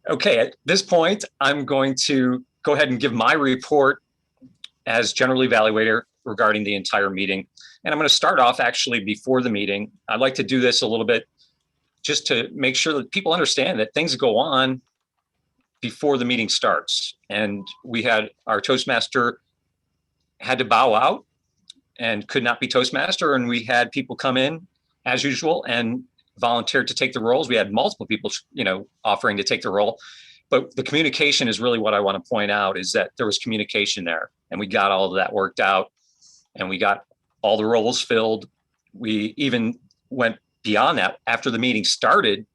Okay, at this point, I'm going to go ahead and give my report as general evaluator regarding the entire meeting. And I'm going to start off actually before the meeting. I'd like to do this a little bit just to make sure that people understand that things go on before the meeting starts. And we had our Toastmaster had to bow out and could not be Toastmaster. And we had people come in as usual and volunteered to take the roles. We had multiple people, offering to take the role. But the communication is really what I want to point out, is that there was communication there and we got all of that worked out and we got all the roles filled. We even went beyond that. After the meeting started,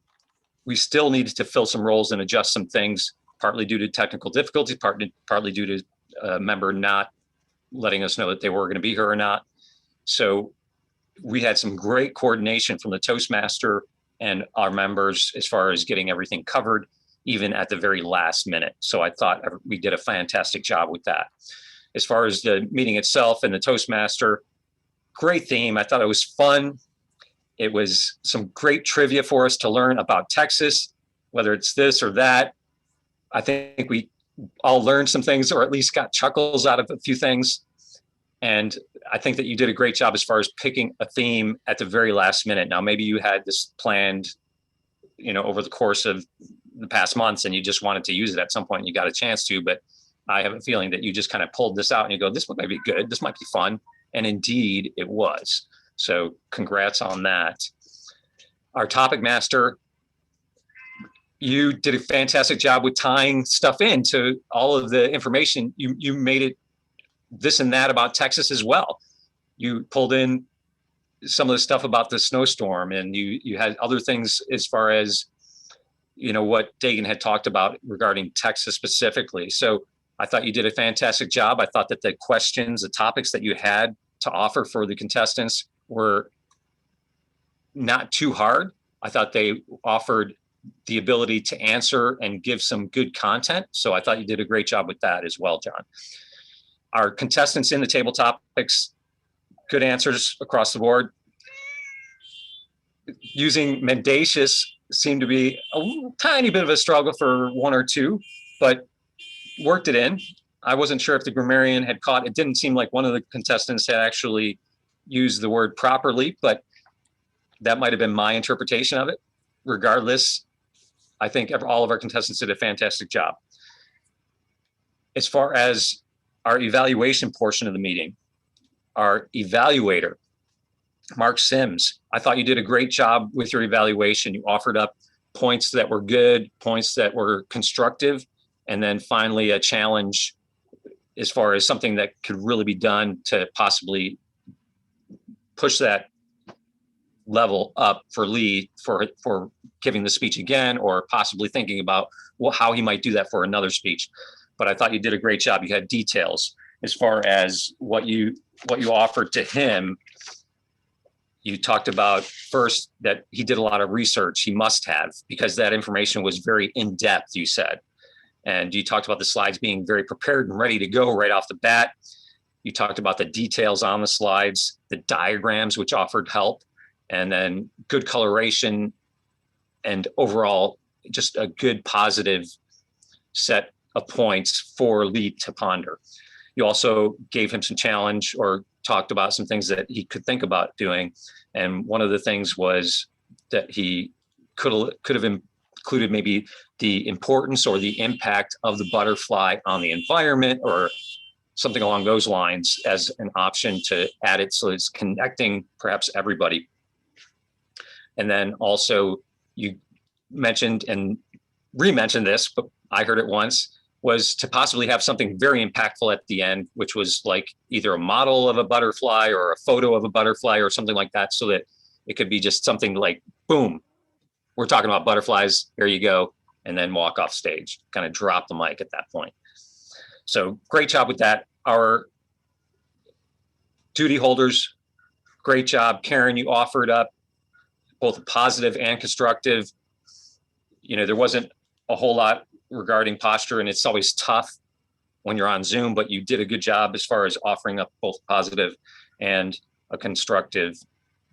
we still needed to fill some roles and adjust some things, partly due to technical difficulties, partly due to a member not letting us know that they were going to be here or not. So we had some great coordination from the Toastmaster and our members as far as getting everything covered, even at the very last minute. So I thought we did a fantastic job with that. As far as the meeting itself and the Toastmaster, great theme. I thought it was fun. It was some great trivia for us to learn about Texas, whether it's this or that. I think we all learned some things, or at least got chuckles out of a few things. And I think that you did a great job as far as picking a theme at the very last minute. Now, maybe you had this planned, over the course of the past months and you just wanted to use it at some point and you got a chance to, but I have a feeling that you just kind of pulled this out and you go, this might be good. This might be fun. And indeed it was. So congrats on that. Our topic master, you did a fantastic job with tying stuff into all of the information. You made it this and that about Texas as well. You pulled in some of the stuff about the snowstorm, and you had other things as far as, you know, what Dagan had talked about regarding Texas specifically. So I thought you did a fantastic job. I thought that the questions, the topics that you had to offer for the contestants were not too hard. I thought they offered the ability to answer and give some good content. So I thought you did a great job with that as well, John. Our contestants in the table topics, good answers across the board. Using mendacious seemed to be a tiny bit of a struggle for one or two, but worked it in. I wasn't sure if the grammarian had caught. It didn't seem like one of the contestants had actually used the word properly, but that might have been my interpretation of it. Regardless, I think all of our contestants did a fantastic job. As far as our evaluation portion of the meeting, our evaluator, Mark Sims, I thought you did a great job with your evaluation. You offered up points that were good, points that were constructive, and then finally a challenge as far as something that could really be done to possibly push that level up for Lee for giving the speech again, or possibly thinking about how he might do that for another speech. But I thought you did a great job. You had details as far as what you offered to him. You talked about first that he did a lot of research. He must have, because that information was very in-depth, you said. And you talked about the slides being very prepared and ready to go right off the bat. You talked about the details on the slides, the diagrams, which offered help, and then good coloration, and overall just a good positive set of points for Lee to ponder. You also gave him some challenge, or talked about some things that he could think about doing. And one of the things was that he could have included maybe the importance or the impact of the butterfly on the environment, or something along those lines as an option to add it, so it's connecting perhaps everybody. And then also you mentioned and re-mentioned this, but I heard it once, was to possibly have something very impactful at the end, which was like either a model of a butterfly or a photo of a butterfly or something like that, so that it could be just something like, boom, we're talking about butterflies, here you go, and then walk off stage, kind of drop the mic at that point. So great job with that. Our duty holders, great job. Karen, you offered up both positive and constructive. You know, there wasn't a whole lot regarding posture, and it's always tough when you're on Zoom, but you did a good job as far as offering up both positive and a constructive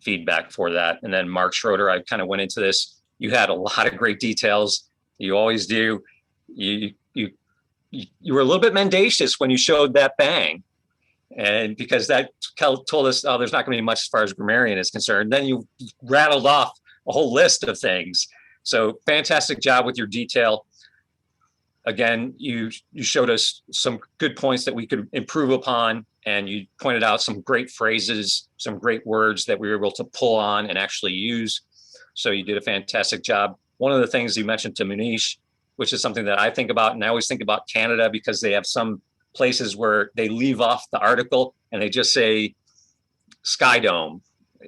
feedback for that. And then Mark Schroeder, I kind of went into this. You had a lot of great details. You always do. You were a little bit mendacious when you showed that bang. And because that told us, oh, there's not going to be much as far as grammarian is concerned. Then you rattled off a whole list of things. So fantastic job with your detail. Again, you showed us some good points that we could improve upon, and you pointed out some great phrases, some great words that we were able to pull on and actually use. So you did a fantastic job. One of the things you mentioned to Munish, which is something that I think about, and I always think about Canada, because they have some places where they leave off the article and they just say Sky Dome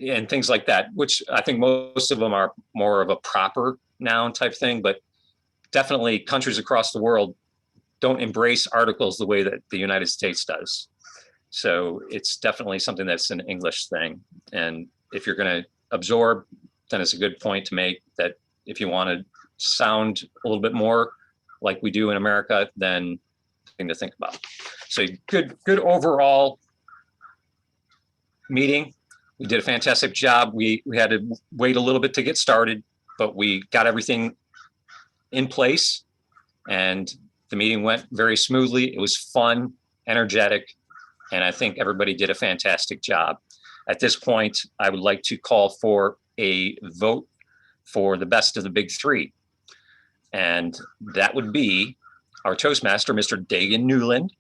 and things like that, which I think most of them are more of a proper noun type thing, but definitely countries across the world don't embrace articles the way that the United States does. So it's definitely something that's an English thing. And if you're going to absorb, then it's a good point to make that if you want to sound a little bit more like we do in America, then thing to think about. So good overall meeting. We did a fantastic job. We had to wait a little bit to get started, but we got everything in place, and the meeting went very smoothly. It was fun, energetic, and I think everybody did a fantastic job. At this point, I would like to call for a vote for the best of the big three. And that would be our Toastmaster, Mr. Dagan Newland,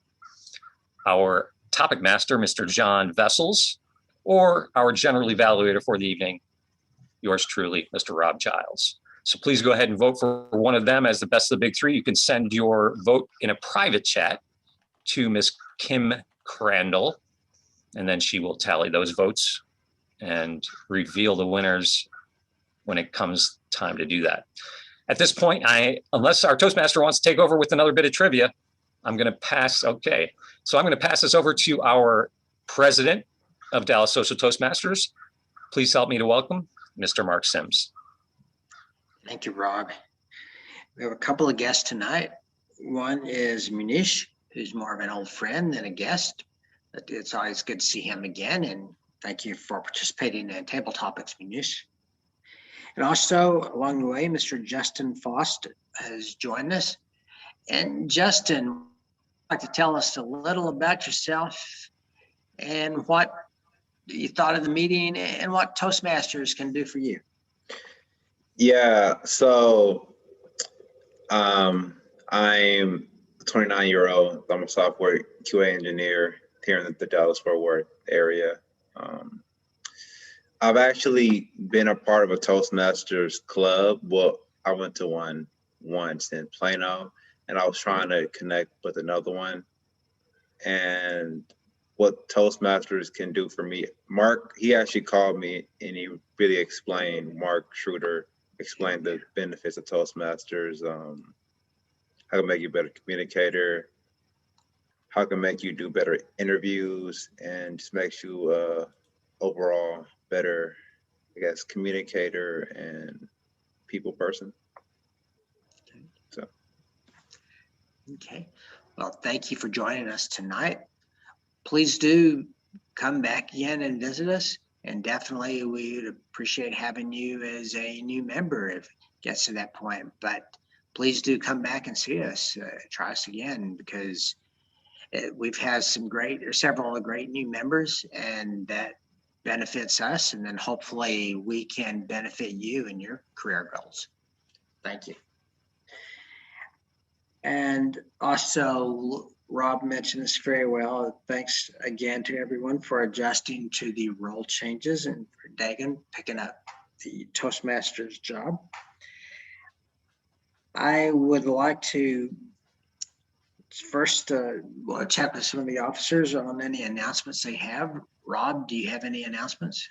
our topic master, Mr. John Vessels, or our general evaluator for the evening, yours truly, Mr. Rob Giles. So please go ahead and vote for one of them as the best of the big three. You can send your vote in a private chat to Ms. Kim Crandall, and then she will tally those votes and reveal the winners when it comes time to do that. At this point, unless our Toastmaster wants to take over with another bit of trivia, I'm going to pass. Okay, so I'm going to pass this over to our president of Dallas Social Toastmasters. Please help me to welcome Mr. Mark Sims. Thank you, Rob. We have a couple of guests tonight. One is Munish, who's more of an old friend than a guest. But it's always good to see him again, and thank you for participating in Table Topics, Munish. And also, along the way, Mr. Justin Faust has joined us. And Justin, would you like to tell us a little about yourself and what you thought of the meeting and what Toastmasters can do for you? Yeah, so I'm a 29-year-old. I'm a software QA engineer here in the Dallas-Fort Worth area. I've actually been a part of a Toastmasters club. Well, I went to one once in Plano, and I was trying to connect with another one. And what Toastmasters can do for me, Mark, he actually called me and he really explained, Mark Schroeder explained the benefits of Toastmasters, how to make you a better communicator, how it can make you do better interviews, and just makes you overall better, I guess, communicator and people person. So. Okay. Well, thank you for joining us tonight. Please do come back again and visit us. And definitely we would appreciate having you as a new member if it gets to that point. But please do come back and see us, try us again, because we've had several great new members, and that benefits us, and then hopefully we can benefit you in your career goals. Thank you. And also, Rob mentioned this very well. Thanks again to everyone for adjusting to the role changes and for Dagan picking up the Toastmasters job. I would like to first chat with some of the officers on any announcements they have. Rob, do you have any announcements?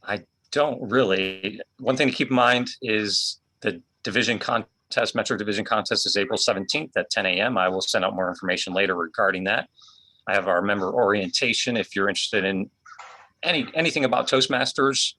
I don't really. One thing to keep in mind is the division contest, Metro Division contest is April 17th at 10 a.m. I will send out more information later regarding that. I have our member orientation. If you're interested in anything about Toastmasters,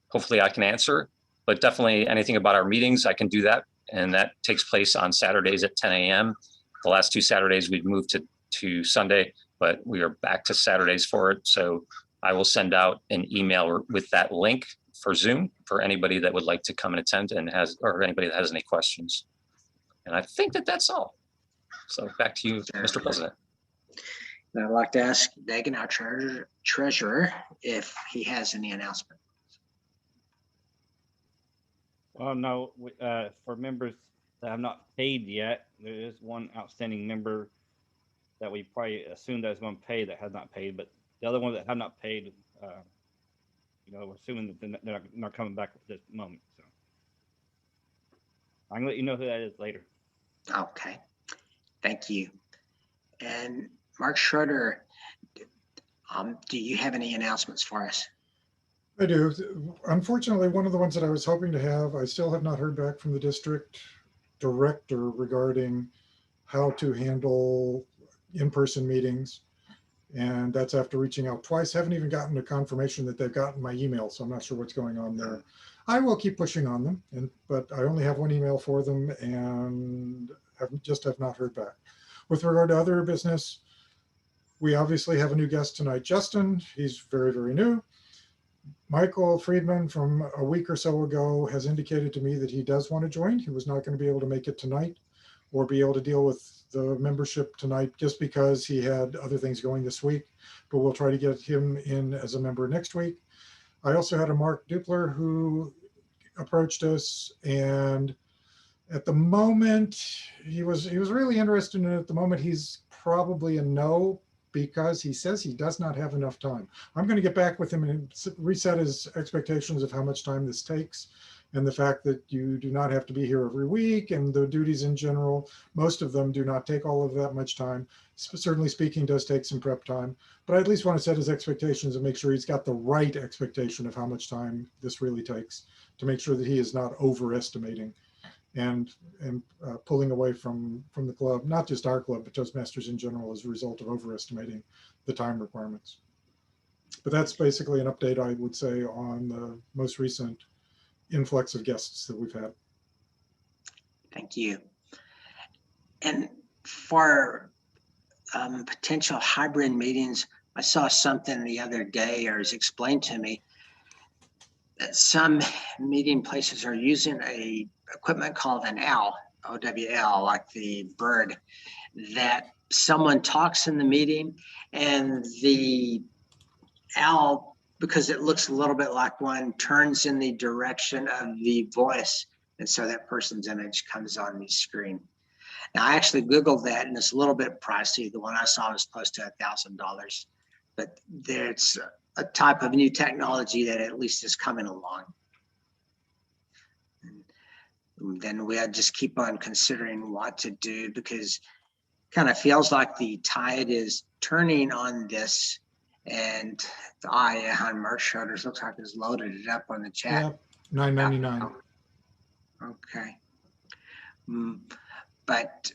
hopefully I can answer, but definitely anything about our meetings, I can do that. And that takes place on Saturdays at 10 a.m. The last 2 Saturdays we've moved to Sunday, but we are back to Saturdays for it. So I will send out an email with that link for Zoom for anybody that would like to come and attend or anybody that has any questions. And I think that's all. So back to you, Mr. President. And I'd like to ask Dagan, our treasurer, if he has any announcement. Well, no, for members that have not paid yet, there is one outstanding member that we probably assumed that was going to pay that has not paid, but the other ones that have not paid, we're assuming that they're not coming back at this moment. So I'm going to let you know who that is later. Okay, thank you. And Mark Schroeder, do you have any announcements for us? I do. Unfortunately, one of the ones that I was hoping to have, I still have not heard back from the district director regarding how to handle in-person meetings. And that's after reaching out twice. Haven't even gotten a confirmation that they've gotten my email, so I'm not sure what's going on there. I will keep pushing on them, but I only have one email for them and have not heard back. With regard to other business, we obviously have a new guest tonight, Justin. He's very, very new. Michael Friedman from a week or so ago has indicated to me that he does want to join. He was not going to be able to make it tonight or be able to deal with the membership tonight just because he had other things going this week, but we'll try to get him in as a member next week. I also had a Mark Dupler who approached us, and at the moment he was really interested in it. At the moment he's probably a no, because he says he does not have enough time. I'm going to get back with him and reset his expectations of how much time this takes and the fact that you do not have to be here every week, and the duties in general, most of them do not take all of that much time. Certainly speaking does take some prep time, but I at least want to set his expectations and make sure he's got the right expectation of how much time this really takes, to make sure that he is not overestimating and pulling away from the club, not just our club, but Toastmasters in general, as a result of overestimating the time requirements. But that's basically an update, I would say, on the most recent influx of guests that we've had. Thank you. And for potential hybrid meetings, I saw something the other day, or it was explained to me, that some meeting places are using a equipment called an owl, OWL, like the bird, that someone talks in the meeting and the owl, because it looks a little bit like one, turns in the direction of the voice. And so that person's image comes on the screen. Now, I actually Googled that, and it's a little bit pricey. The one I saw was close to $1,000, but there's a type of new technology that at least is coming along. And then we'll just keep on considering what to do, because kind of feels like the tide is turning on this. And on Mark Schroeder's looks like it's loaded it up on the chat. Yep, $9.99. Okay. But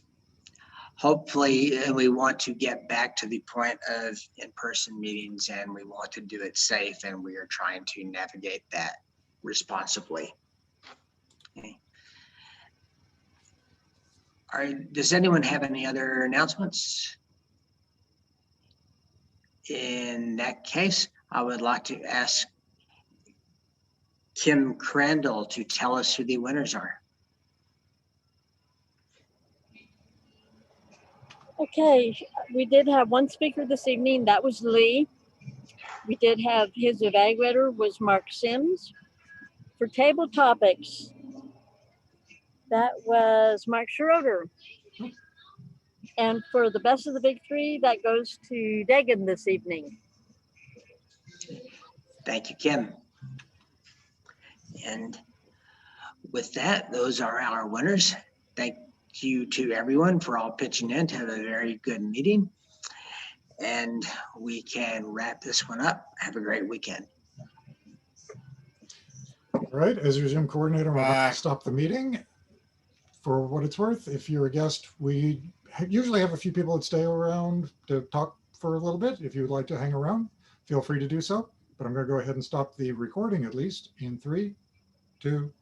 hopefully we want to get back to the point of in-person meetings, and we want to do it safe, and we are trying to navigate that responsibly. Okay. All right, does anyone have any other announcements? In that case, I would like to ask Kim Crandall to tell us who the winners are. Okay, we did have one speaker this evening. That was Lee. We did have his evaluator was Mark Sims. For table topics, that was Mark Schroeder. And for the best of the big three, that goes to Dagan this evening. Thank you, Kim. And with that, those are our winners. Thank you to everyone for all pitching in to have a very good meeting. And we can wrap this one up. Have a great weekend. All right, as your Zoom coordinator, I'm about to stop the meeting. For what it's worth, if you're a guest, we usually have a few people that stay around to talk for a little bit. If you would like to hang around, feel free to do so. But I'm going to go ahead and stop the recording, at least in 3, 2,